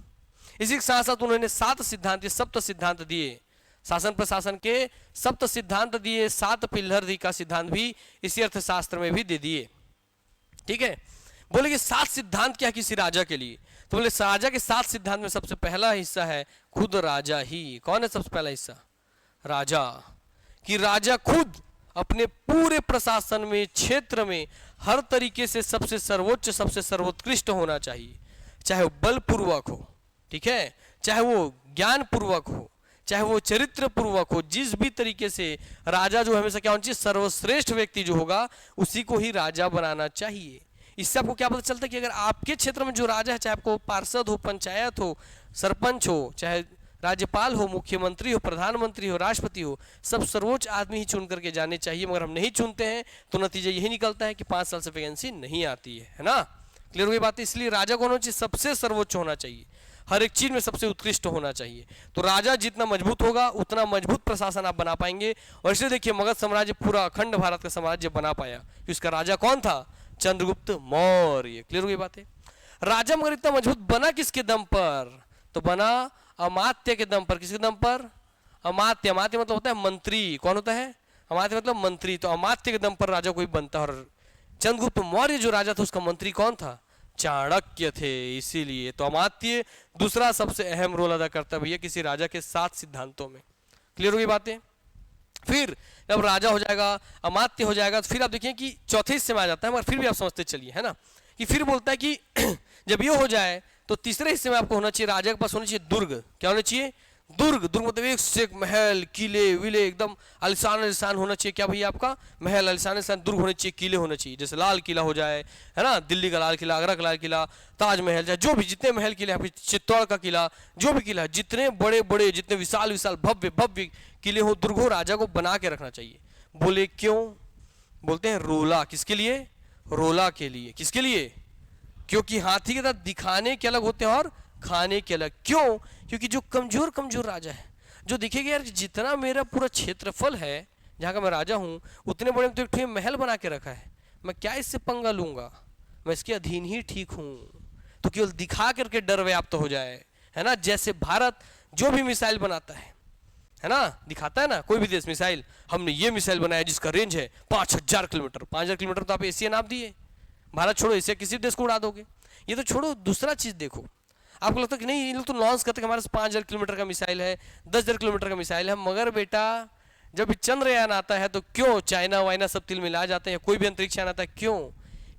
इसी के साथ साथ उन्होंने 7 सिद्धांत, सप्त सिद्धांत दिए, शासन प्रशासन के 7 सिद्धांत दिए, 7 पिल्लर का सिद्धांत भी इसी अर्थशास्त्र में भी दे दिए, ठीक है। बोले कि 7 सिद्धांत क्या किसी राजा के लिए, तो बोले राजा के 7 सिद्धांत में सबसे पहला हिस्सा है खुद राजा ही। कौन है सबसे पहला हिस्सा, राजा। कि राजा खुद अपने पूरे प्रशासन में, क्षेत्र में हर तरीके से सबसे सर्वोच्च, सबसे सर्वोत्कृष्ट होना चाहिए, चाहे वो बलपूर्वक हो, ठीक है, चाहे वो ज्ञान पूर्वक हो, चाहे वो चरित्र पूर्वक हो, जिस भी तरीके से राजा जो हमेशा क्या होना चाहिए, सर्वश्रेष्ठ व्यक्ति जो होगा उसी को ही राजा बनाना चाहिए। इससे आपको क्या पता चलता है कि अगर आपके क्षेत्र में जो राजा है, चाहे आपको पार्षद हो, पंचायत हो, सरपंच हो, चाहे राज्यपाल हो, मुख्यमंत्री हो, प्रधानमंत्री हो, राष्ट्रपति हो, सब सर्वोच्च आदमी ही चुन करके जाने चाहिए। मगर हम नहीं चुनते हैं तो नतीजा यही निकलता है कि 5 साल से वैकेंसी नहीं आती है ना। क्लियर हो गई बात। इसलिए राजा कौन होना चाहिए, सबसे सर्वोच्च होना चाहिए, हर एक चीज में सबसे उत्कृष्ट होना चाहिए। तो राजा जितना मजबूत होगा उतना मजबूत प्रशासन आप बना पाएंगे। और इसलिए देखिए मगध साम्राज्य पूरा अखंड भारत का साम्राज्य बना पाया, इसका राजा कौन था, चंद्रगुप्त मौर्य। क्लियर हो गई बातें। राजा मगर इतना मजबूत बना किसके दम पर, तो बना अमात्य के दम पर। किसके दम पर, अमात्य। अमात्य मतलब होता है मंत्री। कौन होता है, अमात्य मतलब मंत्री। तो अमात्य के दम पर राजा कोई बनता। और चंद्रगुप्त मौर्य जो राजा था उसका मंत्री कौन था, चाणक्य थे। इसीलिए तो अमात्य दूसरा सबसे अहम रोल अदा करता है भैया किसी राजा के 7 सिद्धांतों में। क्लियर हो गई बातें। फिर जब राजा हो जाएगा, अमात्य हो जाएगा, तो फिर आप देखिए कि चौथे हिस्से में आ जाता है, मगर फिर भी आप समझते चलिए, है ना, कि फिर बोलता है कि जब ये हो जाए तो तीसरे हिस्से में आपको होना चाहिए, राजा के पास होना चाहिए दुर्ग। क्या होना चाहिए, दुर्ग। दुर्ग मतलब एक से एक महल, किले विले, एकदम आलिशान आलिशान होना चाहिए। क्या भैया, आपका महल आलिशान आलिशान, दुर्ग होने चाहिए, किले होने चाहिए। जैसे लाल किला हो जाए, है ना, दिल्ली का लाल किला, आगरा का लाल किला, ताजमहल, चाहे जो भी जितने महल किले हैं, चित्तौड़ का किला, जो भी किला, जितने बड़े बड़े, जितने विशाल विशाल भव्य भव्य किले हो, दुर्ग हो, राजा को बना के रखना चाहिए। बोले क्यों, बोलते हैं रोला। किसके लिए, रोला के लिए। किसके लिए, क्योंकि हाथी के दांत दिखाने के अलग होते हैं और खाने के अलग। क्यों, क्योंकि जो कमजोर कमजोर राजा है, जो दिखेगा यार जितना मेरा पूरा क्षेत्रफल है जहाँ का मैं राजा हूँ, उतने बड़े तो एक महल बना के रखा है, मैं क्या इससे पंगा लूंगा, मैं इसके अधीन ही ठीक हूँ। तो केवल दिखा करके डर व्याप्त हो जाए, है ना। जैसे भारत जो भी मिसाइल बनाता है, है ना, दिखाता है ना कोई भी देश मिसाइल, हमने ये मिसाइल बनाया जिसका रेंज है 5000 किलोमीटर। 5000 किलोमीटर तो आप एशिया नाप दिए, भारत छोड़ो एशिया किसी देश को उड़ा दोगे। ये तो छोड़ो, दूसरा चीज देखो, आपको लगता है कि नहीं ये लोग तो लॉन्च करते हैं हमारे पास 5000 किलोमीटर का मिसाइल है, 10,000 किलोमीटर का मिसाइल है, मगर बेटा जब चंद्रयान आता है तो क्यों चाइना वाइना सब तिल मिला जाते हैं, कोई भी अंतरिक्ष यान आता है क्यों,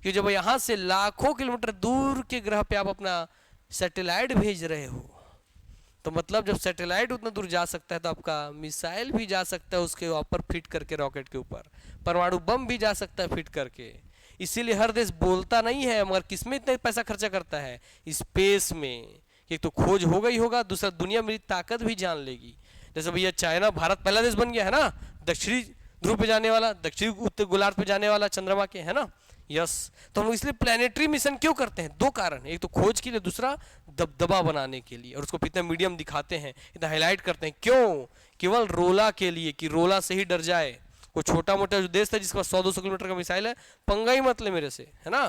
कि जब यहाँ से लाखों किलोमीटर दूर के ग्रह पे आप अपना सैटेलाइट भेज रहे हो, तो मतलब जब सैटेलाइट उतना दूर जा सकता है तो आपका मिसाइल भी जा सकता है उसके ऊपर फिट करके, रॉकेट के ऊपर परमाणु बम भी जा सकता है फिट करके। इसीलिए हर देश बोलता नहीं है, मगर किसमें इतना पैसा खर्चा करता है, स्पेस में। एक तो खोज होगा ही होगा, दूसरा दुनिया मेरी ताकत भी जान लेगी। जैसे भैया चाइना, भारत पहला देश बन गया है ना दक्षिणी ध्रुव पे जाने वाला, दक्षिणी उत्तर गोलार्ध पे जाने वाला, चंद्रमा के, है ना, यस। तो हम लोग इसलिए प्लानिटरी मिशन क्यों करते हैं, दो कारण, एक तो खोज के लिए, दूसरा दबदबा बनाने के लिए, और उसको इतना मीडियम दिखाते हैं, इतना हाईलाइट करते हैं, क्यों, केवल रोला के लिए, कि रोला से ही डर जाए। कोई छोटा मोटा जो देश था जिसके पास 100-200 किलोमीटर का मिसाइल है, पंगा ही मत ले मेरे से, है ना,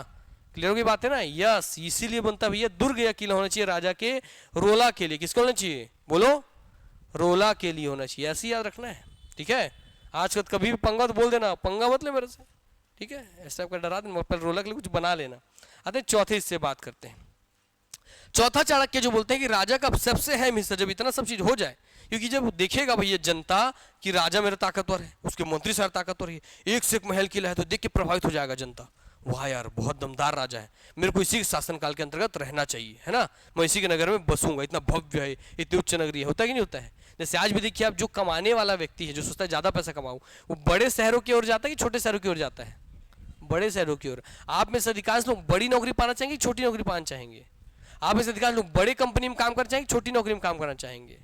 क्लियर होगी बात है ना, यस। इसीलिए बनता भैया दुर्ग या किला होना चाहिए राजा के रोला के लिए, किसको होना चाहिए बोलो, रोला के लिए होना चाहिए, ऐसे याद रखना है, ठीक है। आज कल कभी भी पंगा तो बोल देना, पंगा मत ले मेरे से, ठीक है, ऐसा आपका डरा देना, पहले रोला के लिए कुछ बना लेना। आते हैं चौथे हिस्से बात करते हैं। चौथा चाणक्य जो बोलते हैं कि राजा का सबसे अहम हिस्सा जब इतना सब चीज हो जाए, क्योंकि जब देखेगा भैया जनता कि राजा मेरा ताकतवर है, उसके मंत्री सारे ताकतवर है, एक से एक महल किला है, तो देख के प्रभावित हो जाएगा जनता, वाह यार बहुत दमदार राजा है, मेरे को इसी के शासनकाल के अंतर्गत रहना चाहिए, है ना, मैं इसी के नगर में बसूंगा, इतना भव्य है, इतनी उच्च नगरी है, होता है कि नहीं होता है। जैसे आज भी देखिए आप, जो कमाने वाला व्यक्ति है, जो सोचता है ज्यादा पैसा कमाऊं, वो बड़े शहरों की ओर जाता है कि छोटे शहरों की ओर जाता है, बड़े शहरों की ओर। आप में से अधिकांश लोग बड़ी नौकरी पाना चाहेंगे, छोटी नौकरी पाना चाहेंगे, आप में से अधिकांश लोग बड़े कंपनी में काम करना चाहेंगे, छोटी नौकरी में काम करना चाहेंगे,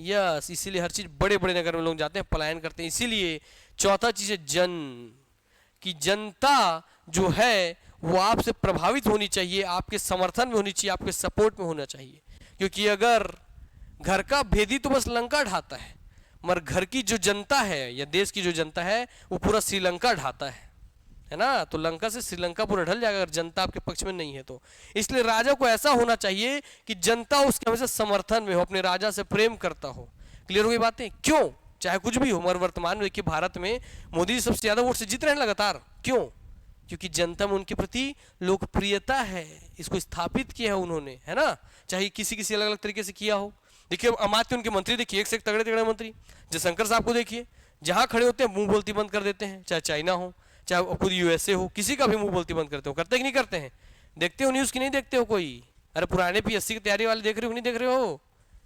यस। इसीलिए हर चीज बड़े बड़े नगर में लोग जाते हैं, पलायन करते हैं। इसीलिए चौथा चीज है जन, कि जनता जो है वो आपसे प्रभावित होनी चाहिए, आपके समर्थन में होनी चाहिए, आपके सपोर्ट में होना चाहिए। क्योंकि अगर घर का भेदी तो बस लंका ढाता है, मगर घर की जो जनता है या देश की जो जनता है वो पूरा श्रीलंका ढाता है ना, तो लंका से श्रीलंका पूरा ढल जाएगा अगर जनता आपके पक्ष में नहीं है तो। इसलिए राजा को ऐसा होना चाहिए कि जनता उसके हमेशा समर्थन में हो, अपने राजा से प्रेम करता हो। क्लियर हो गई बातें, क्यों, चाहे कुछ भी हो, मगर वर्तमान में देखिए भारत में मोदी जी सबसे ज्यादा वोट से जीत रहे हैं लगातार, क्यों, क्योंकि जनता में उनके प्रति लोकप्रियता है, इसको स्थापित किया है उन्होंने, है ना, चाहे किसी किसी अलग अलग तरीके से किया हो। देखिए अमात्य उनके मंत्री देखिए, एक से एक तगड़े तगड़े मंत्री, जयशंकर साहब को देखिए, जहां खड़े होते हैं मुंह बोलती बंद कर देते हैं, चाहे चाइना हो, चाहे खुद यूएसए हो, किसी का भी मुंह बोलती बंद करते हो, करते कि नहीं करते हैं, देखते हो न्यूज की नहीं देखते हो कोई, अरे पुराने पीएससी की तैयारी वाले देख रहे हो नहीं देख रहे हो,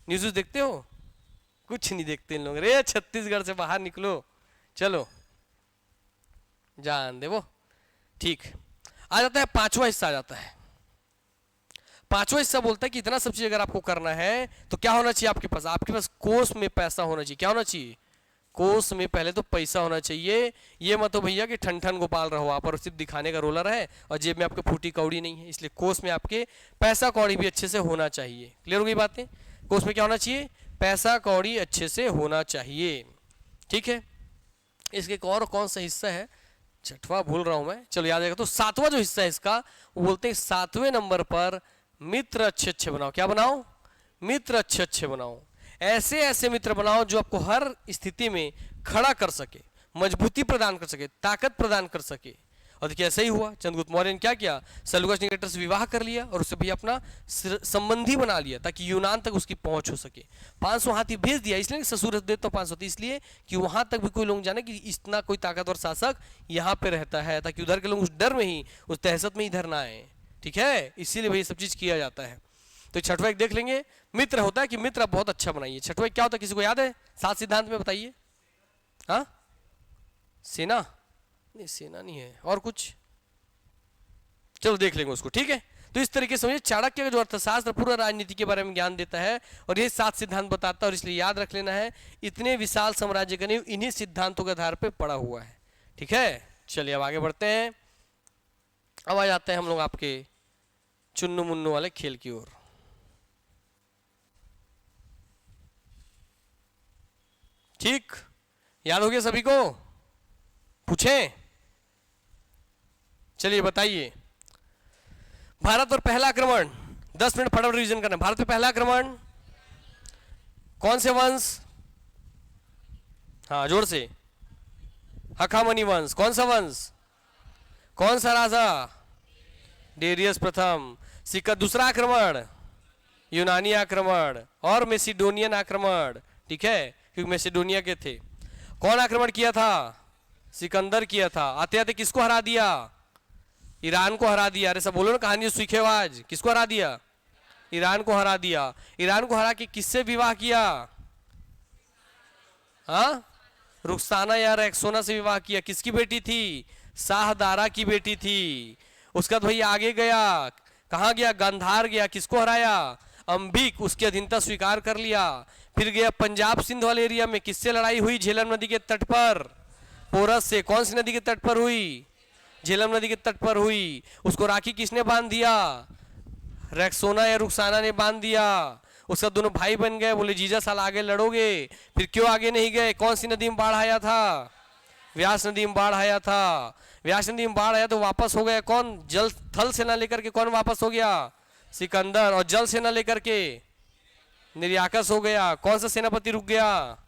न्यूज देखते हो, कुछ नहीं देखते इन लोग, अरे छत्तीसगढ़ से बाहर निकलो, चलो जान दे वो, ठीक। आ जाता है पांचवा हिस्सा, आ जाता है पांचवा हिस्सा, बोलता है कि इतना सब चीज अगर आपको करना है तो क्या होना चाहिए आपके पास कोष में पैसा होना चाहिए। क्या होना चाहिए, कोष में पहले तो पैसा होना चाहिए। ये मत हो भैया कि ठन ठन गोपाल रहो आप और सिर्फ दिखाने का रोलर है और जेब में आपके फूटी कौड़ी नहीं है, इसलिए कोष में आपके पैसा कौड़ी भी अच्छे से होना चाहिए। क्लियर हो गई बातें, कोष में क्या होना चाहिए, पैसा कौड़ी अच्छे से होना चाहिए, ठीक है। इसके एक और कौन सा हिस्सा है, छठवां भूल रहा हूं मैं, चलो याद आएगा। तो सातवां जो हिस्सा है इसका, वो बोलते हैं 7वें नंबर पर मित्र अच्छे अच्छे बनाओ। क्या बनाओ, मित्र अच्छे अच्छे बनाओ, ऐसे ऐसे मित्र बनाओ जो आपको हर स्थिति में खड़ा कर सके, मजबूती प्रदान कर सके, ताकत प्रदान कर सके। और देखिए ऐसा ही हुआ, चंद्रगुप्त मौर्य ने क्या किया, सेल्यूकस निकेटर से विवाह कर लिया और उससे भी अपना संबंधी बना लिया ताकि यूनान तक उसकी पहुंच हो सके। 500 हाथी भेज दिया, इसलिए ससुर देता 500, इसलिए कि वहां तक भी कोई लोग जाने कि इतना कोई ताकतवर शासक यहाँ पे रहता है, ताकि उधर के लोग उस डर में ही, उस दहशत में ही इधर ना आए, ठीक है। इसीलिए भाई सब चीज किया जाता है। तो छठवा एक देख लेंगे, मित्र होता है कि मित्र बहुत अच्छा बनाइए। छठवा क्या होता है, किसी को याद है 7 सिद्धांत में, बताइए। हाँ, सेना नहीं, सेना नहीं है, और कुछ, चलो देख लेंगे उसको, ठीक है। तो इस तरीके से समझिए चाणक्य का जो अर्थशास्त्र पूरा राजनीति के बारे में ज्ञान देता है और ये 7 सिद्धांत बताता है, और इसलिए याद रख लेना है इतने विशाल साम्राज्य का नींव इन्हीं सिद्धांतों के आधार पर पड़ा हुआ है, ठीक है। चलिए अब आगे बढ़ते हैं, अब आ जाते हैं हम लोग आपके चुन्नू मुन्नू वाले खेल की ओर। ठीक, याद हो गया सभी को, पूछें, चलिए बताइए। भारत पर पहला आक्रमण, 10 मिनट फटाफट रिवीजन करना। भारत पर पहला आक्रमण कौन से वंश, हाँ जोर से। हखामनी वंश, कौन सा वंश, कौन सा राजा, डेरियस प्रथम। सिक्का दूसरा आक्रमण यूनानी आक्रमण और मेसिडोनियन आक्रमण, ठीक है, क्योंकि मेसिडोनिया के थे। कौन आक्रमण किया था, सिकंदर किया था। आते आते किसको हरा दिया, ईरान को हरा दिया। अरे सब बोलो ना, कहानी सीखे हो आज, किसको हरा दिया, ईरान को हरा दिया। ईरान को हरा के किससे विवाह किया, हाँ, रुखसाना या रेक्सोना से विवाह किया। किसकी बेटी थी, शाहदारा की बेटी थी। उसका तो भाई आगे गया, कहाँ गया, गांधार गया, किसको हराया, अंबिक, उसकी अधीनता स्वीकार कर लिया। फिर गया पंजाब सिंध वाले एरिया में, किससे लड़ाई हुई, झेलम नदी के तट पर, पोरस से। कौन सी नदी के तट पर हुई, झेलम नदी के तट पर हुई। उसको राखी किसने बांध दिया, रेक्सोना या रुखसाना ने बांध दिया। उसका दोनों भाई बन गए, बोले जीजा साल आगे लड़ोगे। फिर क्यों आगे नहीं गए, कौन सी नदी में बाढ़ आया था, व्यास नदी में बाढ़ आया था। व्यास नदी में बाढ़ आया तो वापस हो गया कौन, जल थल सेना लेकर के कौन वापस हो गया, सिकंदर। और जल सेना लेकर के निर्याकस हो गया। कौन सा सेनापति रुक गया,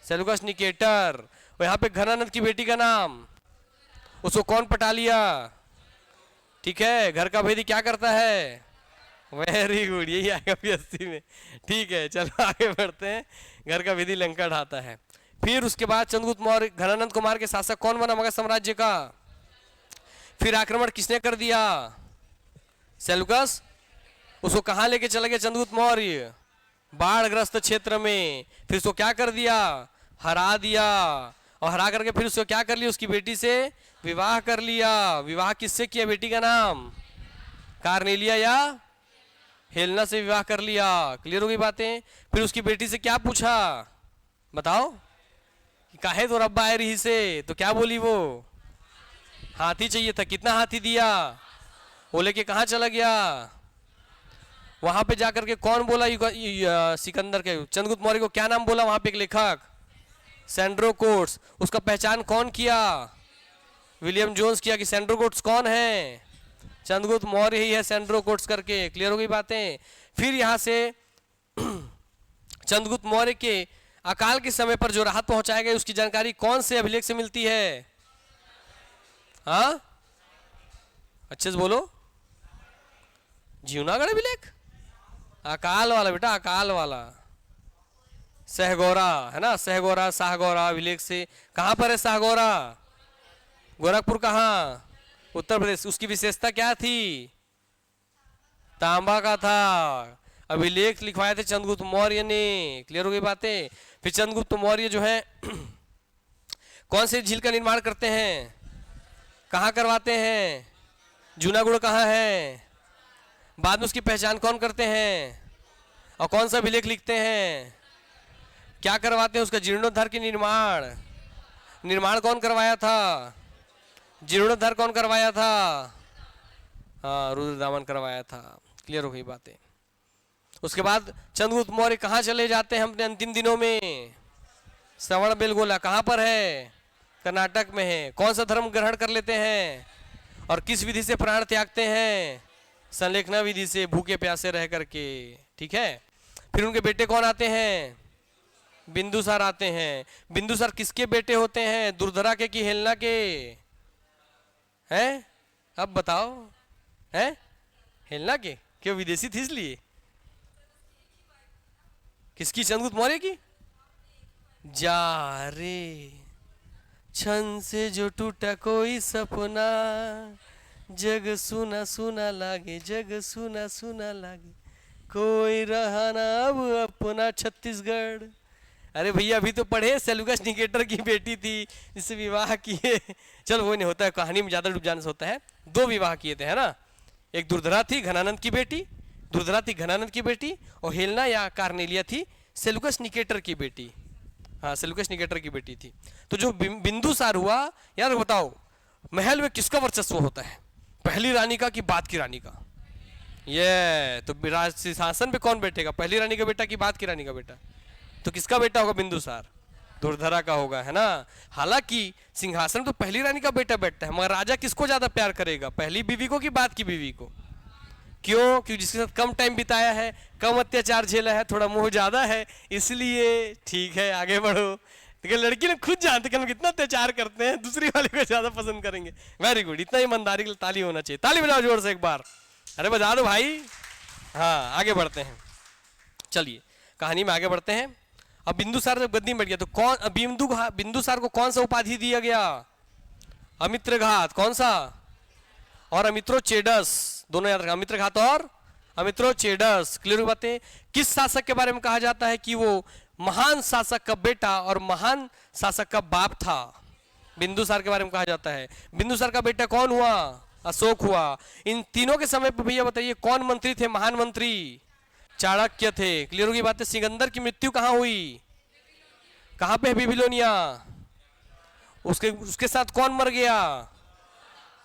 सेलुकस निकेटर। यहाँ पे घनानंद की बेटी का नाम, उसको कौन पटा लिया, ठीक है, घर का भेदी क्या करता है, वेरी गुड, यही आएगा पीएससी में, ठीक है। चलो आगे बढ़ते हैं। घर का विधि लंका ढाता है। फिर उसके बाद चंद्रगुप्त मौर्य घनानंद कुमार के शासक कौन बना मगध साम्राज्य का। फिर आक्रमण किसने कर दिया, सेलुकस। उसको कहाँ लेके चला गया चंद्रगुप्त मौर्य, बाढ़ग्रस्त क्षेत्र में। फिर उसको क्या कर दिया, हरा दिया। और हरा करके फिर उसको क्या कर लिया, उसकी बेटी से विवाह कर लिया। विवाह किससे किया, बेटी का नाम कार्नेलिया या हेलना से विवाह कर लिया। क्लियर हो गई बातें। फिर उसकी बेटी से क्या पूछा, बताओ, कि काहे तो रब्बा आए रही से, तो क्या बोली वो, हाथी चाहिए था। कितना हाथी दिया, वो लेके कहाँ चला गया, वहां पे जाकर के कौन बोला, सिकंदर के, चंद्रगुप्त मौर्य को क्या नाम बोला वहां पे एक लेखक, सैंड्रो कोट्स। उसका पहचान कौन किया, विलियम जोन्स किया कि सैंड्रो कोट्स कौन है, चंद्रगुप्त मौर्य ही है सैंड्रो कोट्स करके। क्लियर हो गई बातें। फिर यहां से चंद्रगुप्त मौर्य के अकाल के समय पर जो राहत पहुंचाया गया उसकी जानकारी कौन से अभिलेख से मिलती है, हाँ, अच्छे से बोलो, जीवनागढ़ अभिलेख, अकाल वाला बेटा, अकाल वाला, सहगौरा है ना, सहगौरा शाहगौरा अभिलेख से। कहां पर है शाहगौरा, गोरखपुर, कहाँ, उत्तर प्रदेश। उसकी विशेषता क्या थी, तांबा का था। अभिलेख लिखवाए थे चंद्रगुप्त मौर्य ने। क्लियर हो गई बातें। फिर चंद्रगुप्त मौर्य जो है कौन से झील का निर्माण करते हैं, कहाँ करवाते हैं, जूनागढ़ कहाँ है। बाद में उसकी पहचान कौन करते हैं और कौन सा अभिलेख लिखते हैं, क्या करवाते हैं, उसका जीर्णोद्धार की निर्माण कौन करवाया था, जीर्णोद्धार कौन करवाया था, हाँ, रुद्रदामन करवाया था। क्लियर हो गई बातें। उसके बाद चंद्रगुप्त मौर्य कहाँ चले जाते हैं अपने अंतिम दिनों में, श्रवण बेलगोला कहाँ पर है, कर्नाटक में है। कौन सा धर्म ग्रहण कर लेते हैं और किस विधि से प्राण त्यागते हैं, संलेखना विधि से, भूखे प्यासे रह करके, ठीक है। फिर उनके बेटे कौन आते हैं, बिंदुसार आते हैं। बिंदुसार किसके बेटे होते हैं, दुर्धरा के कि हेलना के, हैं, अब बताओ, हैं, हेलना के, क्यों विदेशी थी इसलिए, किसकी, चंद्रगुप्त मौर्य की। जा रे क्षण से जो टूटा कोई सपना, जग सुना सुना लागे, जग सुना सुना लागे, कोई रहा ना अब अपना छत्तीसगढ़। अरे भैया अभी तो पढ़े, सेलुकस निकेटर की बेटी थी जिससे विवाह किए। चलो वो नहीं होता है, कहानी में ज्यादा डूब जाने से होता है। 2 विवाह किए थे, है ना, एक दुर्धरा थी घनानंद की बेटी, दुर्धरा थी घनानंद की बेटी, और हेलना या कार्नेलिया थी सेलुकस निकेटर की बेटी, हाँ, सेलुकस निकेटर की बेटी थी। तो जो बिंदुसार हुआ, यार बताओ महल में किसका वर्चस्व होता है, पहली रानी का कि बाद की रानी का, ये तो राज सिंहासन पे कौन बैठेगा, पहली रानी का बेटा कि बाद की रानी का बेटा, तो किसका बेटा होगा, बिंदुसार, दुर्धरा का होगा, है ना। हालांकि सिंहासन तो पहली रानी का बेटा बैठता है, मगर राजा किसको ज्यादा प्यार करेगा, पहली बीवी को कि बाद की बीवी को, क्यों, क्योंकि जिसके साथ कम टाइम बिताया है, कम अत्याचार झेला है, थोड़ा मोह ज्यादा है, इसलिए। ठीक है, आगे बढ़ो। देखिए लड़की लोग खुद जानते कि हम कितना अत्याचार करते हैं, दूसरी वाले को ज्यादा पसंद करेंगे। वेरी गुड, इतना ईमानदारी के लिए ताली होना चाहिए। ताली बजाओ जोर से एक बार, अरे बजा दो भाई। हाँ आगे बढ़ते हैं, चलिए कहानी में आगे बढ़ते हैं। अब बिंदुसार जब गद्दी में बैठ गया तो कौन बिंदुसार को कौन सा उपाधि दिया गया? अमित्रघात। कौन सा? और अमित्रोचेडस, दोनों याद रखना, अमित्रघात और अमित्रोचेडस। क्लियर बातें। किस शासक के बारे में कहा जाता है कि वो महान शासक का बेटा और महान शासक का बाप था? बिंदुसार के बारे में कहा जाता है। बिंदुसार का बेटा कौन हुआ? अशोक हुआ। इन तीनों के समय पर भैया बताइए कौन मंत्री थे? महान मंत्री चाणक्य थे। क्लियर होगी बातें। सिकंदर की मृत्यु कहां हुई? कहां पे है? बेबीलोनिया। उसके साथ कौन मर गया?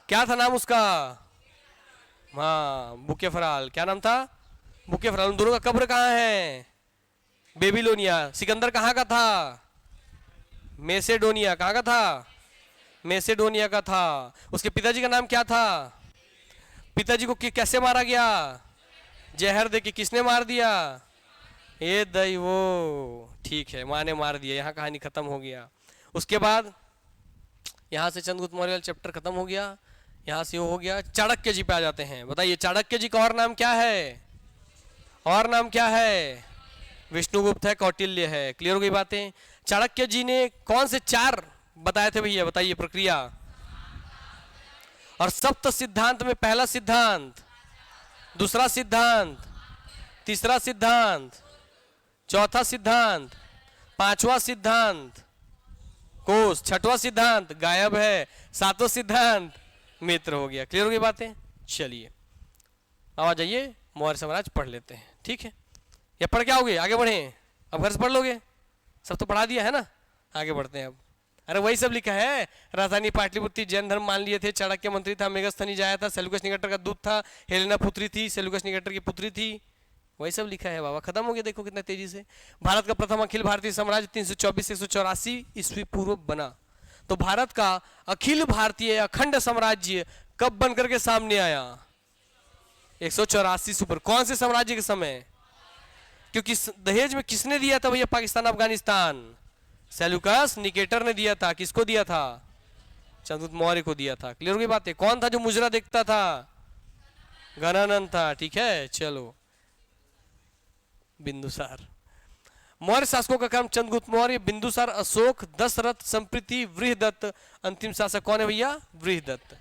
क्या था नाम उसका? हाँ बुकेफराल। क्या नाम था? बुकेफराल। उन दोनों का कब्र कहाँ है? बेबीलोनिया। सिकंदर कहाँ का था? मेसेडोनिया। कहाँ का था? मेसेडोनिया का था। उसके पिताजी का नाम क्या था? पिताजी को कैसे मारा गया? जहर देके। किसने मार दिया? ये दई वो, ठीक है, माँ ने मार दिया। यहाँ कहानी खत्म हो गया। उसके बाद यहाँ से चंद्रगुप्त मौर्य वाला चैप्टर खत्म हो गया। यहाँ से वो हो गया। चाणक्य जी पे आ जाते हैं। बताइए चाणक्य जी का और नाम क्या है? और नाम क्या है? विष्णुगुप्त है, कौटिल्य है। क्लियर हो गई बातें। चाणक्य जी ने कौन से 4 बताए थे भैया? बताइए प्रक्रिया। और सप्त सिद्धांत में पहला सिद्धांत, दूसरा सिद्धांत, तीसरा सिद्धांत, चौथा सिद्धांत, पांचवा सिद्धांत कोष, छठवां सिद्धांत गायब है, सातवां सिद्धांत मित्र हो गया। क्लियर हो गई बातें। चलिए अब आ जाइए मौर्य साम्राज्य पढ़ लेते हैं। ठीक है, या पढ़ क्या होगे? आगे बढ़े। अब घर से पढ़ लोगे? सब तो पढ़ा दिया है ना। आगे बढ़ते हैं अब। अरे वही सब लिखा है। राजधानी पाटलिपुत्र, जैन धर्म मान लिए थे, चाणक्य मंत्री था, मेगस्थनी जाया था, सेल्यूकस निकेटर का दूत था, हेलेना पुत्री थी, सेल्यूकस निकेटर की पुत्री थी। वही सब लिखा है बाबा। खत्म हो गया। देखो कितना तेजी से। भारत का प्रथम अखिल भारतीय साम्राज्य 324 184 ईस्वी पूर्व बना। तो भारत का अखिल भारतीय अखंड साम्राज्य कब बनकर के सामने आया? 184 ऊपर। कौन से साम्राज्य के समय? क्योंकि दहेज में किसने दिया था भैया पाकिस्तान अफगानिस्तान? सेल्यूकस निकेटर ने दिया था। किसको दिया था? चंद्रगुप्त मौर्य को दिया था। क्लियर हो गई बात है। कौन था जो मुजरा देखता था? गणानंद था। ठीक है, चलो बिंदुसार। मौर्य शासकों का क्रम चंद्रगुप्त मौर्य, बिंदुसार, अशोक, दशरथ, संप्रीति, वृहदत्त। अंतिम शासक कौन है भैया? वृहदत्त।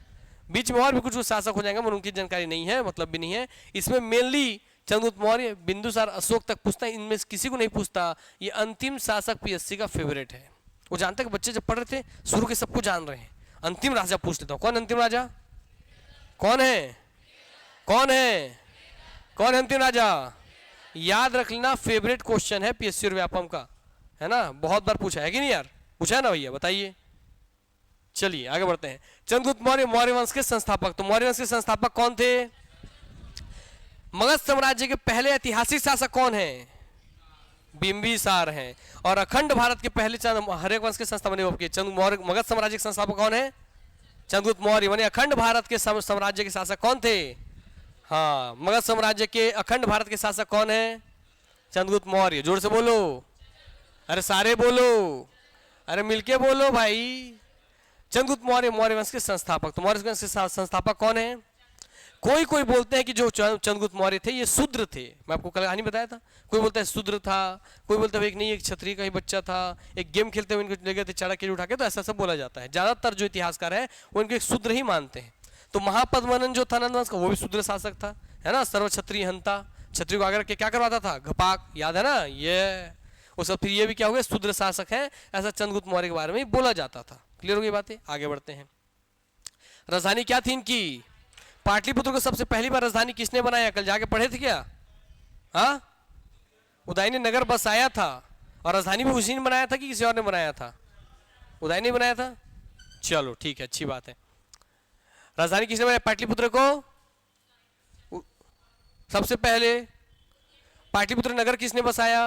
बीच में और भी कुछ शासक हो जाएंगे, उनकी जानकारी नहीं है, मतलब भी नहीं है। इसमें मेनली चंद्रगुप्त मौर्य, बिंदुसार, अशोक तक पूछता है। इनमें से किसी को नहीं पूछता। ये अंतिम शासक पीएससी का फेवरेट है। वो जानते हैं कि बच्चे जब पढ़ रहे थे शुरू के सबको जान रहे हैं। अंतिम राजा पूछ लेता हूं। कौन अंतिम राजा? कौन है? कौन है? कौन है अंतिम राजा? याद रख लेना, फेवरेट क्वेश्चन है पीएससी और व्यापम का, है ना। बहुत बार पूछा है कि नहीं यार? पूछा है ना भैया? बताइए। चलिए आगे बढ़ते हैं। चंद्रगुप्त मौर्य मौर्य वंश के संस्थापक। तो मौर्य वंश के संस्थापक कौन थे? मगध साम्राज्य के पहले ऐतिहासिक शासक कौन है? बिंबिसार हैं। और अखंड भारत के पहले हर्यक वंश के संस्थापक मगध साम्राज्य के संस्थापक कौन है? चंद्रगुप्त मौर्य। माने अखंड भारत के साम्राज्य के शासक कौन थे? हाँ, मगध साम्राज्य के अखंड भारत के शासक कौन है? चंद्रगुप्त मौर्य। जोर से बोलो, अरे सारे बोलो, अरे मिलके बोलो भाई। चंद्रगुप्त मौर्य मौर्य वंश के संस्थापक। तो मौर्य वंश के संस्थापक कौन है? कोई बोलते हैं कि जो चंद्रगुप्त मौर्य थे ये शूद्र थे। मैं आपको कहानी बताया था। कोई बोलता है शूद्र था, कोई बोलता है एक नहीं, एक क्षत्रिय का ही बच्चा था, एक गेम खेलते हुए इनको ले गए थे चाणक्य उठा के। तो ऐसा सब बोला जाता है। ज्यादातर जो इतिहासकार है वो इनको एक शूद्र ही मानते हैं। तो महापद्मनन जो था नंद वंश का, वो भी शूद्र शासक था, है ना। सर्व क्षत्रिय हंता, क्षत्रिय को आगे रख के क्या करवाता था? घपाक, याद है ना ये। वो सब फिर ये भी क्या हो गया? शूद्र शासक है। ऐसा चंद्रगुप्त मौर्य के बारे में बोला जाता था। क्लियर हो गई बातें। आगे बढ़ते हैं। राजधानी क्या थी इनकी? पाटलिपुत्र को सबसे पहली बार राजधानी किसने बनाया? कल जाके पढ़े थे क्या? हाँ, उदयनी नगर बसाया था। और राजधानी भी उसी ने बनाया था कि किसी और ने बनाया था? उदयनी ने बनाया था। चलो ठीक है, अच्छी बात है। राजधानी किसने बनाया पाटलिपुत्र को? सबसे पहले पाटलिपुत्र नगर किसने बसाया?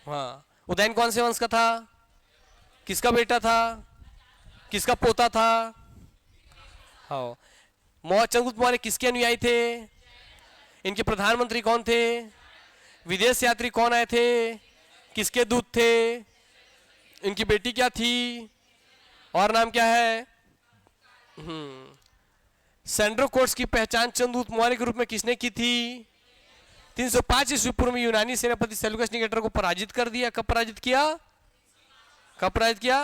हाँ, उदयन कौन से वंश का था? किसका बेटा था? किसका पोता था? हाँ, चंद्रगुप्त मौर्य किसके अनुयायी थे? इनके प्रधानमंत्री कौन थे? विदेश यात्री कौन आए थे? किसके दूत थे? इनकी बेटी क्या थी और नाम क्या है? सैंड्रो कोर्ट्स की पहचान चंद्रगुप्त मौर्य के रूप में किसने की थी? 305 ईस्वी पूर्व में यूनानी सेनापति सेल्यूकस निकेटर को पराजित कर दिया। कब पराजित किया? कब पराजित किया?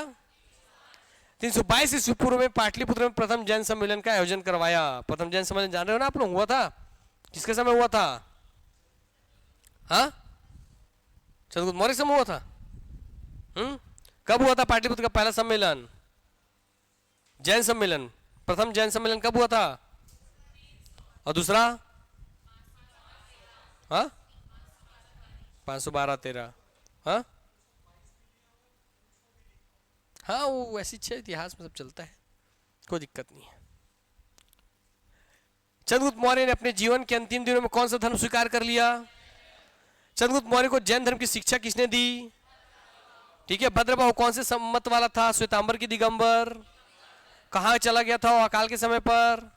322 ईस्वी पूर्व में पाटलिपुत्र में प्रथम जैन सम्मेलन का आयोजन करवाया। प्रथम जैन सम्मेलन जान रहे हो ना आप लोग, हुआ था किसके समय हुआ था? हाँ, चंद्रगुप्त मौर्य समय हुआ था। कब हुआ था पाटलिपुत्र का पहला सम्मेलन? जैन सम्मेलन, प्रथम जैन सम्मेलन कब हुआ था? और दूसरा? हाँ, 512-13। हाँ हाँ, वो ऐसी छह इतिहास में सब चलता है, कोई दिक्कत नहीं है। चंद्रगुप्त मौर्य ने अपने जीवन के अंतिम दिनों में कौन सा धर्म स्वीकार कर लिया? चंद्रगुप्त मौर्य को जैन धर्म की शिक्षा किसने दी? ठीक है, भद्रबाहु कौन से सम्मत वाला था? श्वेतांबर की दिगंबर। कहाँ चला गया था वो अकाल के समय पर?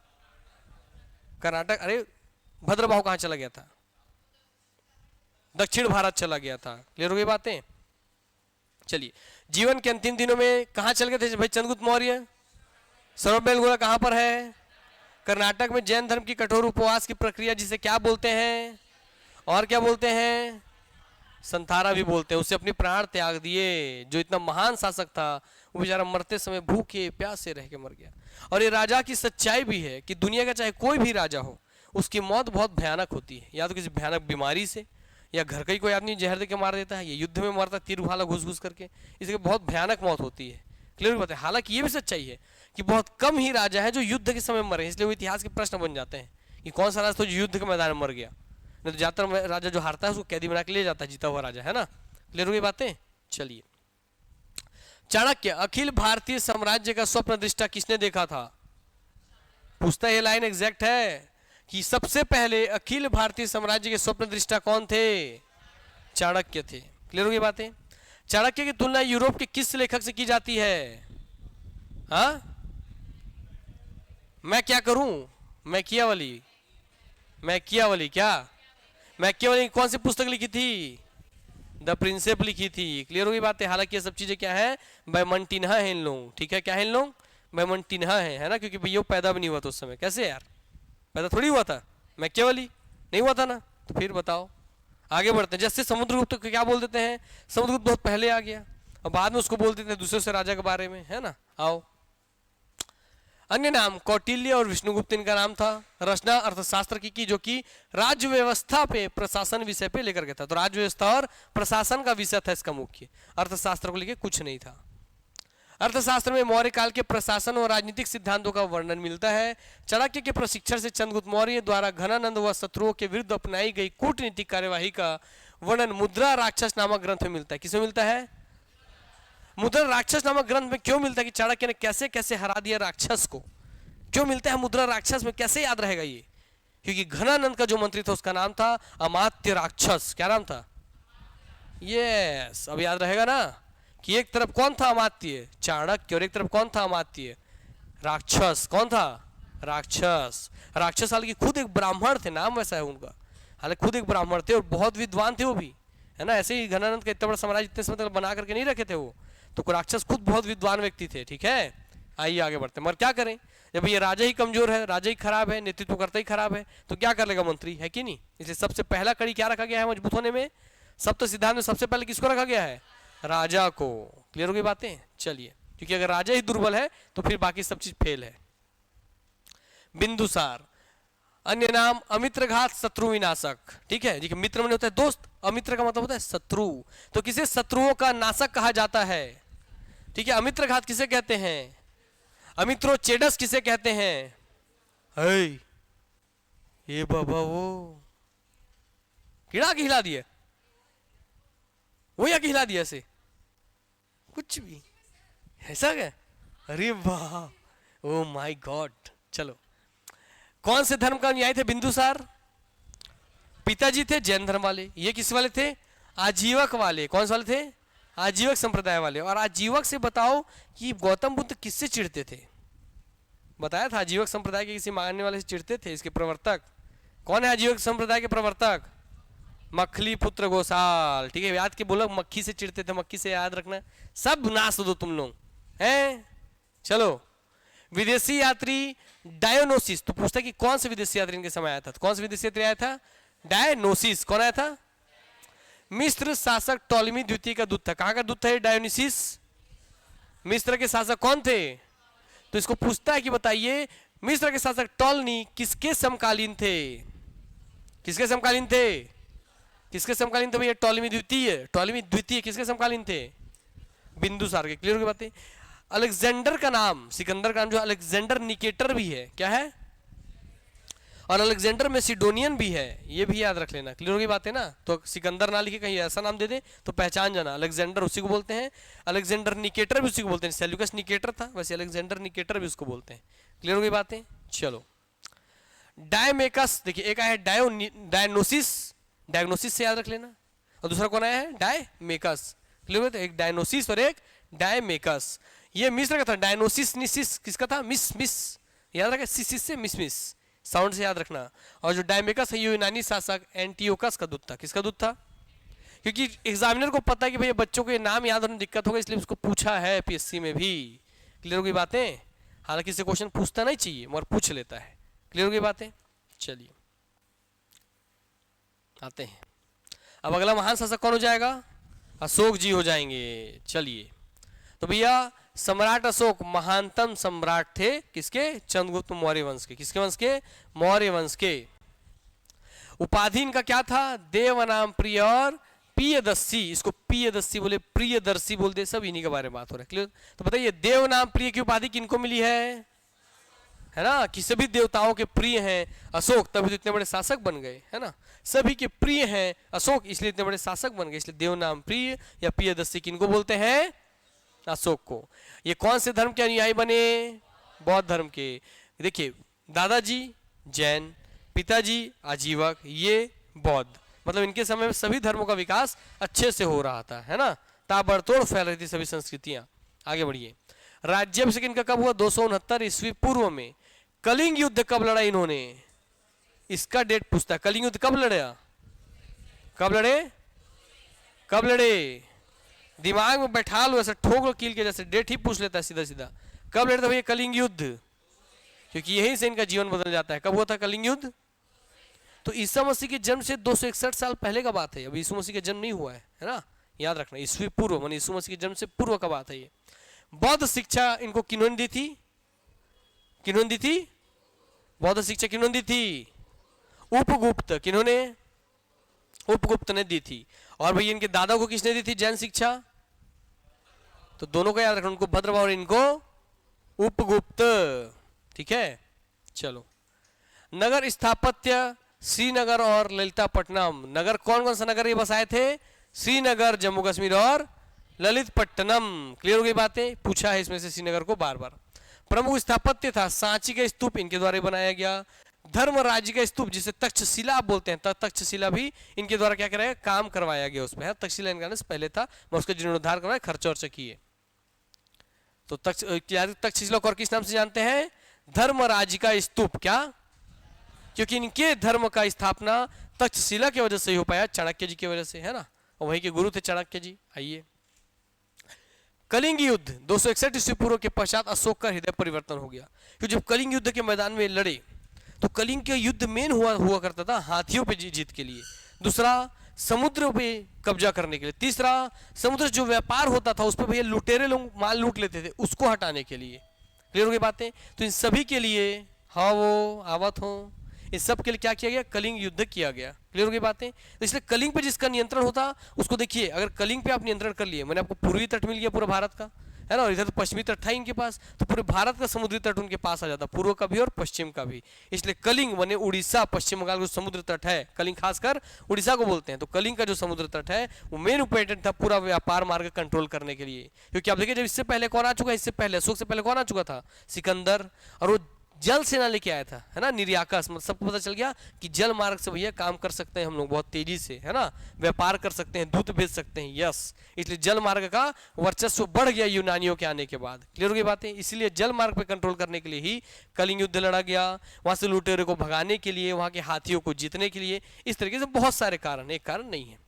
कर्नाटक। अरे भद्रबाहु कहाँ चला गया था? दक्षिण भारत चला गया था। क्लियर हो गई बातें? चलिए, जीवन के अंतिम दिनों में कहाँ चल गए थे भाई चंद्रगुप्त मौर्य? सर्वबेलगोला कहाँ पर है? कर्नाटक में। जैन धर्म की कठोर उपवास की प्रक्रिया जिसे क्या बोलते हैं? और क्या बोलते हैं? संथारा भी बोलते हैं। उसे अपनी प्राण त्याग दिए। जो इतना महान शासक था वो बेचारा मरते समय भूखे प्यासे रह के मर गया। और ये राजा की सच्चाई भी है कि दुनिया का चाहे कोई भी राजा हो, उसकी मौत बहुत भयानक होती है। या तो किसी भयानक बीमारी से, या घर का ही कोई आदमी जहर दे के मार देता है, या युद्ध में मारता है तीर भाला घुस घुस करके, इसलिए बहुत भयानक मौत होती है। क्लियर बात है? हालांकि ये भी सच्चाई है कि बहुत कम ही राजा है जो युद्ध के समय मरे, इसलिए वो इतिहास के प्रश्न बन जाते हैं कि कौन सा राजा तो युद्ध के मैदान में मर गया। नहीं तो ज्यादातर राजा जो हारता है उसको कैदी बना के ले जाता है, जीता हुआ राजा, है ना। क्लियर हो गई बातें? चलिए, चाणक्य अखिल भारतीय साम्राज्य का स्वप्न दृष्टा किसने देखा था? पूछता है, ये लाइन एग्जैक्ट है कि सबसे पहले अखिल भारतीय साम्राज्य के स्वप्न दृष्टा कौन थे? चाणक्य थे। क्लियर हो गई बातें? चाणक्य की तुलना यूरोप के किस लेखक से की जाती है? हाँ, मैं क्या करूं? मैकियावली। मैकियावली क्या? मैकियावली कौन सी पुस्तक लिखी थी? द प्रिंसेप लिखी थी। क्लियर हो गई बातें? हालांकि ये सब चीजें क्या है, बैमंटिन्हा है इन लोग। ठीक है, क्या है इन लोग? बैमंटिन्हा है ना, क्योंकि भैया पैदा भी नहीं हुआ था उस समय। कैसे यार, पैदा थोड़ी हुआ था? मैकियावली नहीं हुआ था ना। तो फिर बताओ, आगे बढ़ते हैं। जैसे समुद्रगुप्त को क्या बोल देते हैं? समुद्रगुप्त बहुत पहले आ गया, और बाद में उसको बोल देते हैं दूसरे से राजा के बारे में, है ना। आओ, अन्य नाम कौटिल्य और विष्णुगुप्त इनका नाम था। रचना अर्थशास्त्र की जो कि राज्य व्यवस्था पे, प्रशासन विषय पे लेकर के था। तो राज्य व्यवस्था और प्रशासन का विषय था इसका मुख्य, अर्थशास्त्र को लेकर कुछ नहीं था। अर्थशास्त्र में मौर्य काल के प्रशासन और राजनीतिक सिद्धांतों का वर्णन मिलता है। चाणक्य के प्रशिक्षण से चंद्रगुप्त मौर्य द्वारा घनानंद व शत्रुओं के विरुद्ध अपनाई गई कूटनीतिक कार्यवाही का वर्णन मुद्रा राक्षस नामक ग्रंथ में मिलता है। किसमें मिलता है? मुद्रा राक्षस नामक ग्रंथ में क्यों मिलता है कि चाणक्य ने कैसे कैसे हरा दिया राक्षस को? क्यों मिलता है मुद्रा राक्षस में? कैसे याद रहेगा ये? क्योंकि घनानंद का जो मंत्री था उसका नाम था अमात्य राक्षस। क्या नाम था? यस, अब याद रहेगा ना कि एक तरफ कौन था? अमात्य चाणक्य, और एक तरफ कौन था? अमात्य राक्षस। कौन था? राक्षस। राक्षस हालांकि खुद एक ब्राह्मण थे, नाम वैसा है उनका, हालांकि खुद एक ब्राह्मण थे और बहुत विद्वान थे वो भी, है ना। ऐसे ही घनानंद का इतना बड़ा साम्राज्य इतने समय तक बना करके नहीं रखे थे वो, तो राक्षस खुद बहुत विद्वान व्यक्ति थे। ठीक है, आइए आगे बढ़ते हैं। मगर क्या करें, जब ये राजा ही कमजोर है, राजा ही खराब है, नेतृत्व करता ही खराब है, तो क्या कर लेगा मंत्री, है कि नहीं। इसलिए सबसे पहला कड़ी क्या रखा गया है मजबूत होने में? सप्त सिद्धांत में सबसे पहले किसको रखा गया है? राजा को। क्लियर हो गई बातें? चलिए, क्योंकि अगर राजा ही दुर्बल है तो फिर बाकी सब चीज फेल है। बिंदुसार अन्य नाम अमित्रघात शत्रु विनाशक। ठीक है जी, मित्र में होता है दोस्त, अमित्र का मतलब होता है शत्रु, तो किसे शत्रुओं का नाशक कहा जाता है? ठीक है, अमित्रघात किसे कहते हैं? अमित्रोचेडस किसे कहते हैं? है ये बाबा वो कीड़ा की हिला दिया, वो या हिला दिया ऐसे कुछ भी ऐसा क्या? अरे वाह, ओ माय गॉड। चलो, कौन से धर्म का अनुयायी थे बिंदुसार? पिताजी थे जैन धर्म वाले, ये किस वाले थे? आजीवक वाले। कौन से वाले थे? आजीवक संप्रदाय वाले। और आजीवक से बताओ कि गौतम बुद्ध किससे चिढ़ते थे? बताया था, आजीवक संप्रदाय के किसी मानने वाले से चिढ़ते थे। इसके प्रवर्तक कौन है? आजीवक संप्रदाय के प्रवर्तक मखली पुत्र घोषाल, ठीक है, याद के बोलो, मक्खी से चिढ़ते थे, मक्खी से याद रखना, सब नाश दो तुम लोग हैं। चलो, विदेशी यात्री डायोनोसिस, तो पूछता कि कौन से विदेशी यात्री इनके समय आया था, तो कौन से विदेशी यात्री आया था, डायोनोसिस, कौन आया था, मिस्र शासक टॉलेमी द्वितीय का दूत था। कहां का दूत था डायोनिसिस, मिस्र के शासक कौन थे, तो इसको पूछता है कि बताइए मिस्र के शासक टॉलनी किसके समकालीन थे, किसके समकालीन थे, किसके समकालीन थे भैया, टॉलेमी द्वितीय, टॉलेमी द्वितीय किसके समकालीन थे, बिंदुसार के। क्लियर हो गई बातें। अलेक्जेंडर का नाम, सिकंदर का नाम जो अलेक्जेंडर निकेटर भी है, क्या है, और अलेक्जेंडर मैसिडोनियन भी है, ये भी याद रख लेना। क्लियर हो गई बातें ना, तो सिकंदर ना लिखे कहीं ऐसा नाम दे दे तो पहचान जाना, अलेक्जेंडर उसी को बोलते हैं, अलेक्जेंडर निकेटर भी उसी को बोलते हैं, सेल्यूकस निकेटर था वैसे अलेक्जेंडर निकेटर भी उसको बोलते हैं। क्लियर हो गई बातें। चलो, डायमेकस, देखिए एक आया है डायनोसिस, डायग्नोसिस से याद रख लेना, और दूसरा कौन आया है, डायमेकस। क्लियर हो गया, एक डायनोसिस और एक डायमेकस। ये मिस्र का था, डायनोसिस निसिस किसका था, मिस मिस, याद रखा, सिसिस से मिस मिस साउंड से याद रखना। और जो डायमेकस है ये यूनानी शासक एंटियोकस का दूत था, किसका दूत था, क्योंकि एग्जामिनर को पता है कि भैया बच्चों को ये नाम याद होने में दिक्कत होगा, इसलिए उसको पूछा है पीएससी में भी। क्लियर हो गई बातें, हालांकि इससे क्वेश्चन पूछता नहीं चाहिए मगर पूछ लेता है। क्लियर हो गई बातें। चलिए आते हैं, अब अगला महान शासक कौन हो जाएगा, अशोक जी हो जाएंगे। चलिए, तो भैया सम्राट अशोक महानतम सम्राट थे किसके, चंद्रगुप्त मौर्य वंश के, किसके वंश के, मौर्य वंश के। उपाधि इनका क्या था, देवनाम प्रिय और प्रियदर्शी, इसको प्रियदर्शी बोले, प्रियदर्शी बोल दे, सब इन्हीं के बारे में बात हो रहा है। क्लियर, तो बताइए देवनाम प्रिय की उपाधि किनको मिली है ना, कि सभी देवताओं के प्रिय हैं अशोक, तभी तो इतने बड़े शासक बन गए, है ना, सभी के प्रिय हैं अशोक इसलिए इतने बड़े शासक बन गए, इसलिए देवनाम प्रिय या प्रियदर्शी किनको बोलते हैं, अशोक को। ये कौन से धर्म के अनुयायी बने, बौद्ध धर्म के। देखिए दादाजी जैन, पिताजी आजीवक, ये बौद्ध, मतलब इनके समय में सभी धर्मों का विकास अच्छे से हो रहा था, है ना, ताबड़तोड़ फैल रही थी सभी संस्कृतियां। आगे बढ़िए, राज्याभिषेक इनका कब हुआ, 269 ईस्वी पूर्व में। कलिंग युद्ध कब लड़ा इन्होंने, इसका डेट पूछता है, कलिंग युद्ध कब लड़ा, कब लड़े, कब लड़े, दिमाग में बैठा लो ऐसा, ठोक लो कील के जैसे, डेट ही पूछ लेता है सीधा सीधा। कब लड़े थे भैया कलिंग युद्ध, क्योंकि यहीं से इनका जीवन बदल जाता है। कब हुआ था कलिंग युद्ध, तो ईसा मसीह के जन्म से 261 साल पहले का बात है, अभी यीशु मसीह का जन्म नहीं हुआ है ना, याद रखना, ईस्वी पूर्व माने यीशु मसीह के जन्म से पूर्व का बात है ये। बौद्ध शिक्षा इनको किन्होंने दी थी, किन्होंने दी थी, बौद्ध शिक्षा किन्होंने दी थी, उपगुप्त, किन्होंने, उपगुप्त ने दी थी। और भैया इनके दादा को किसने दी थी जैन शिक्षा, तो दोनों को याद रखना, उनको भद्रवा और इनको उपगुप्त, ठीक है। चलो, नगर स्थापत्य श्रीनगर और ललितापट्टनम, नगर कौन कौन सा नगर ये बसाए थे, श्रीनगर जम्मू कश्मीर और ललितपट्टनम। क्लियर हो गई बातें, पूछा है इसमें से श्रीनगर को बार बार। प्रमुख स्थापत्य था सांची का स्तूप, इनके द्वारा बनाया गया। धर्म राज्य का स्तूप जिसे तक्षशिला आप बोलते हैं, तक्षशिला भी इनके द्वारा क्या कराया, काम करवाया गया उसमें, है तक्षशिला इनका पहले था, मैं उसका जीर्णोद्धार करवाया, खर्चा वर्चा किए। तो तक्षशिला को और किस नाम से जानते हैं, धर्म राज्य का स्तूप, क्या, क्योंकि इनके धर्म का स्थापना तक्षशिला की वजह से ही हो पाया, चाणक्य जी की वजह से, है ना, और वहीं के गुरु थे चाणक्य जी। आइए, कलिंग युद्ध 261 ईस्वी पूर्व के पश्चात अशोक का हृदय परिवर्तन हो गया, क्योंकि जब कलिंग युद्ध के मैदान में लड़े तो कलिंग के युद्ध मेन हुआ करता था हाथियों पे जीत के लिए, दूसरा समुद्र पे कब्जा करने के लिए, तीसरा समुद्र जो व्यापार होता था उस पर भैया लुटेरे लोग माल लूट लेते थे, उसको हटाने के लिए। क्लियर हो गई बातें, तो इन सभी के लिए, हाँ वो आवत हो, इस सब के लिए क्या किया गया, कलिंग युद्ध किया गया। क्लियर हो गई बातें, तो इसलिए कलिंग पे जिसका नियंत्रण होता उसको देखिए, अगर कलिंग पे आप नियंत्रण कर लिए, मैंने आपको पूर्वी तट मिल गया पूरा भारत का, है ना, और इधर तो पश्चिमी तट था इनके पास, तो पूरे भारत का समुद्री तट उनके पास आ जाता, पूर्व का भी और पश्चिम का भी। इसलिए कलिंग बने उड़ीसा, पश्चिम बंगाल का समुद्र तट है, कलिंग खासकर उड़ीसा को बोलते हैं, तो कलिंग का जो समुद्र तट है वो मेन इंपॉर्टेंट था पूरा व्यापार मार्ग कंट्रोल करने के लिए। क्योंकि आप देखिए जब इससे पहले कौन आ चुका है, इससे पहले अशोक से पहले कौन आ चुका था, सिकंदर, और वो जल सेना लेके आया था, है ना, निर्याकस, मतलब सबको पता चल गया कि जल मार्ग से भैया काम कर सकते हैं हम लोग बहुत तेजी से, है ना, व्यापार कर सकते हैं, दूत भेज सकते हैं, यस, इसलिए जल मार्ग का वर्चस्व बढ़ गया यूनानियों के आने के बाद। क्लियर हो गई बातें? इसलिए जल मार्ग पे कंट्रोल करने के लिए ही कलिंग युद्ध लड़ा गया, वहां से लुटेरे को भगाने के लिए, वहां के हाथियों को जीतने के लिए, इस तरीके से बहुत सारे कारण, एक कारण नहीं है।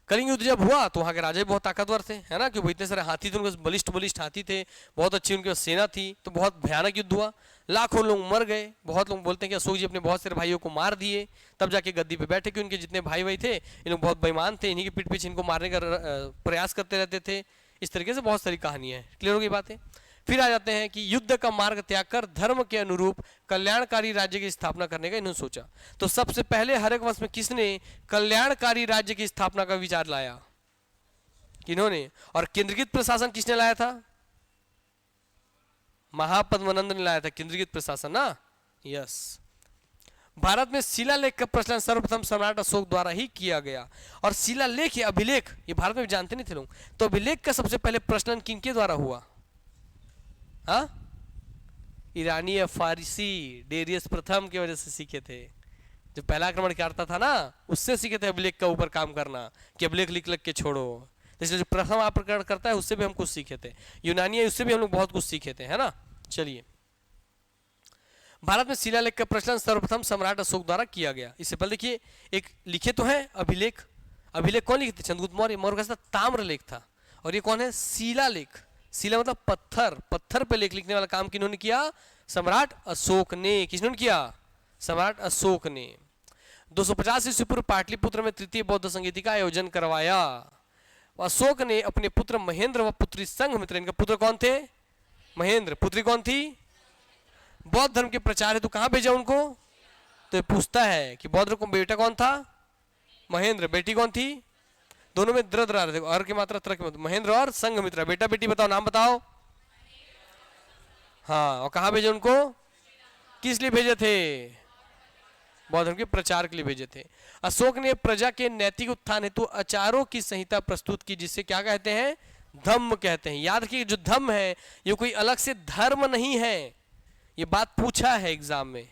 कलिंग युद्ध जब हुआ तो वहां के राजा भी बहुत ताकतवर थे, है ना, क्योंकि इतने सारे हाथी थे, उनके बलिष्ठ बलिष्ठ हाथी थे, बहुत अच्छी उनके सेना थी, तो बहुत भयानक युद्ध हुआ, लाखों लोग मर गए। बहुत लोग बोलते हैं कि अशोक जी अपने बहुत सारे भाइयों को मार दिए, तब जाके गद्दी पे बैठे, कि उनके जितने भाई भाई थे इन लोग बहुत बेईमान थे, इन्हीं के पीठ पीछे इनको मारने का प्रयास करते रहते थे। इस तरीके से बहुत सारी कहानियां हैं। क्लियर हो गई बातें? फिर आ जाते हैं कि युद्ध का मार्ग त्याग कर धर्म के अनुरूप कल्याणकारी राज्य की स्थापना करने का इन्होंने सोचा। तो सबसे पहले हरक वंश में किसने कल्याणकारी राज्य की स्थापना का विचार लाया? किन्होंने? और केंद्रीकृत प्रशासन किसने लाया था? महापद्मानंद ने लाया था केंद्रीकृत प्रशासन ना, यस। भारत में शिलालेख का प्रचलन सर्वप्रथम सम्राट अशोक द्वारा ही किया गया। और शिलालेख या अभिलेख ये भारत में जानते नहीं थे लोग, तो अभिलेख का सबसे पहले प्रचलन किनके द्वारा हुआ? हाँ, ईरानी या फारसी डेरियस प्रथम की वजह से सीखे थे। जो पहला आक्रमण करता था ना, उससे सीखे थे अभिलेख का ऊपर काम करना, कि अभिलेख लिख लिख के छोड़ो। इसलिए जो प्रथम आक्रमण करता है उससे भी हम कुछ सीखे थे, यूनानी उससे भी हम लोग बहुत कुछ सीखे थे, है ना। चलिए, भारत में शिलालेख का प्रचलन सर्वप्रथम सम्राट अशोक द्वारा किया गया। इससे पहले देखिए, एक लिखे तो है अभिलेख, अभिलेख कौन लिखे थे? चंद्रगुप्त मौर्य। मौर्य का ताम्रलेख था। और ये कौन है? शिलालेख। शिला मतलब पत्थर, पत्थर पे लेख लिखने वाला काम किन्होंने किया? सम्राट अशोक ने। किसने किया? सम्राट अशोक ने। 250 ईस्वी पूर्व पाटलिपुत्र में तृतीय बौद्ध संगीति का आयोजन करवाया। अशोक ने अपने पुत्र महेंद्र व पुत्री संघमित्रा, इनका पुत्र कौन थे? महेंद्र। पुत्री कौन थी? बौद्ध धर्म के प्रचार है, तो कहां भेजा उनको? तो पूछता है कि बौद्ध को बेटा कौन था? महेंद्र। बेटी कौन थी? दोनों में द्र द्र देखो, अर की मात्रा त्र की मात्रा, महेंद्र और संघमित्रा। बेटा बेटी बताओ, नाम बताओ। हाँ, और कहां भेजे उनको? किस लिए भेजे थे? बौद्ध धर्म के प्रचार के लिए भेजे थे। अशोक ने प्रजा के नैतिक उत्थान हेतु आचारों की संहिता प्रस्तुत की, जिसे क्या कहते हैं? धम्म कहते हैं। याद रखिए, जो धम्म है ये कोई अलग से धर्म नहीं है, ये बात पूछा है एग्जाम में।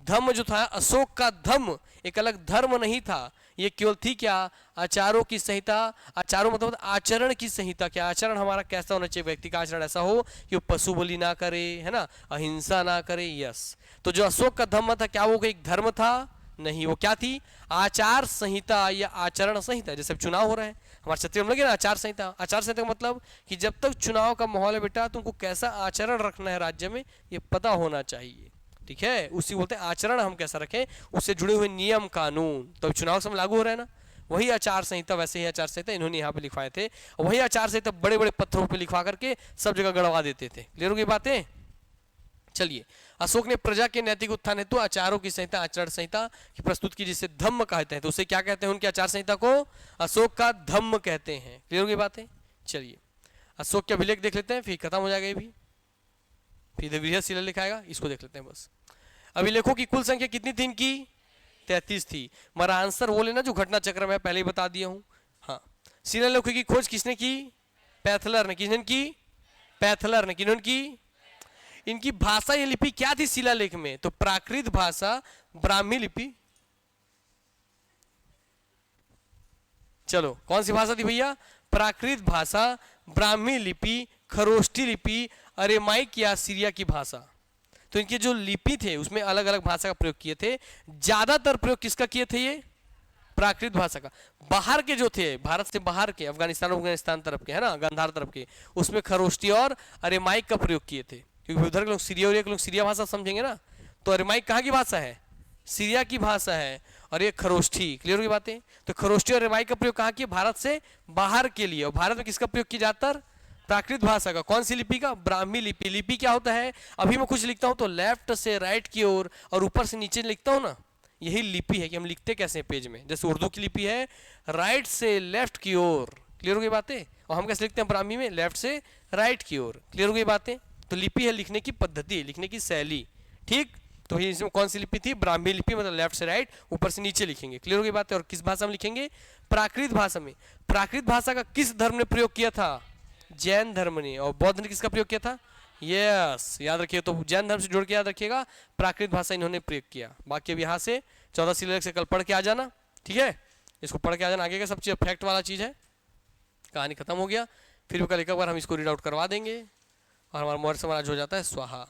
धम्म जो था, अशोक का धम्म एक अलग धर्म नहीं था, ये केवल थी क्या? आचारों की संहिता। आचारों मतलब आचरण की संहिता। क्या आचरण हमारा कैसा होना चाहिए? व्यक्ति का आचरण ऐसा हो कि वो पशु बलि ना करे, है ना, अहिंसा ना करे, यस। तो जो अशोक का धम्म था, क्या वो एक धर्म था? नहीं, वो क्या थी? आचार संहिता या आचरण संहिता। जैसे चुनाव हो रहे हैं हमारे छत्तीसगढ़ में, लगे ना आचार संहिता। आचार संहिता का मतलब कि जब तक चुनाव का माहौल है बेटा, तुमको कैसा आचरण रखना है राज्य में, ये पता होना चाहिए, ठीक है। उसी बोलते हैं आचरण हम कैसा रखें, उससे जुड़े हुए नियम कानून, तो चुनाव समय लागू हो रहा है ना, वही आचार संहिता। वैसे ही आचार संहिता इन्होंने यहाँ पे लिखवाए थे, और वही आचार संहिता बड़े बड़े पत्थरों पे लिखवा करके सब जगह गड़वा देते थे। क्लियर हो गई बातें? चलिए, अशोक ने प्रजा के नैतिक उत्थान हेतु आचारों की संहिता, आचरण संहिता की प्रस्तुत की, जिसे धम्म कहते हैं। तो उसे क्या कहते हैं? उनकी आचार संहिता को अशोक का धम्म कहते हैं। क्लियर हो गई बातें? चलिए, अशोक के अभिलेख देख लेते हैं, फिर खत्म हो जाएगा ये भी, फिर बृहद शिला लिखाएगा, इसको देख लेते हैं बस। अभिलेखों की कुल संख्या कितनी थी इनकी? 33 थी। मेरा आंसर वो लेना जो घटना चक्र में पहले ही बता दिया हूं। हाँ, शिलालेखों की खोज किसने की? पैथलर ने। किसने की? पैथलर ने। किन्होंने की? इनकी भाषा या लिपि क्या थी शिलालेख में? तो प्राकृत भाषा, ब्राह्मी लिपि। चलो, कौन सी भाषा थी भैया? प्राकृत भाषा, ब्राह्मी लिपि, खरोष्ठी लिपि, अरेमाइक या सीरिया की भाषा। तो इनके जो लिपि थे उसमें अलग अलग भाषा का प्रयोग किए थे। ज्यादातर प्रयोग किसका किए थे? ये प्राकृत भाषा का। बाहर के जो थे, भारत से बाहर के, अफगानिस्तान तरफ के, है ना, गांधार तरफ के, उसमें खरोष्ठी और अरेमाइक का प्रयोग किए थे, क्योंकि उधर के लोग सीरिया के लोग सीरिया भाषा समझेंगे ना। तो अरेमाइक कहाँ की भाषा है? सीरिया की भाषा है। और ये खरोष्ठी। क्लियर हो गई बातें? तो खरोष्ठी और अरेमाइक का प्रयोग कहाँ किया? भारत से बाहर के लिए। और भारत में किसका प्रयोग किया जाता? प्राकृत भाषा का। कौन सी लिपि का? ब्राह्मी लिपि। लिपि क्या होता है? अभी मैं कुछ लिखता हूं तो लेफ्ट से राइट की ओर और ऊपर से नीचे लिखता हूं ना, यही लिपि है कि हम लिखते कैसे हैं पेज में। जैसे उर्दू की लिपि है राइट से लेफ्ट की ओर। क्लियर हो गई बातें? और हम कैसे लिखते हैं ब्राह्मी में? लेफ्ट से राइट की ओर। क्लियर हो गई बातें? तो लिपि है लिखने की पद्धति, लिखने की शैली, ठीक। तो इसमें कौन सी लिपि थी? ब्राह्मी लिपि, मतलब लेफ्ट से राइट, ऊपर से नीचे लिखेंगे। क्लियर हो गई बातें? और किस भाषा में लिखेंगे? प्राकृत भाषा में। प्राकृत भाषा का किस धर्म ने प्रयोग किया था? जैन धर्म ने। और बौद्ध ने किसका प्रयोग किया था? यस, याद रखिए। तो जैन धर्म से जोड़ के याद रखिएगा, प्राकृत भाषा इन्होंने प्रयोग किया। बाकी अभी यहाँ से 14 शिलालेख से कल पढ़ के आ जाना, ठीक है। इसको पढ़ के आ जाना, आगे का सब चीज़ फैक्ट वाला चीज़ है। कहानी खत्म हो गया, फिर भी कल एक बार हम इसको रीड आउट करवा देंगे और हमारा मौर्य साम्राज्य हो जाता है स्वाहा।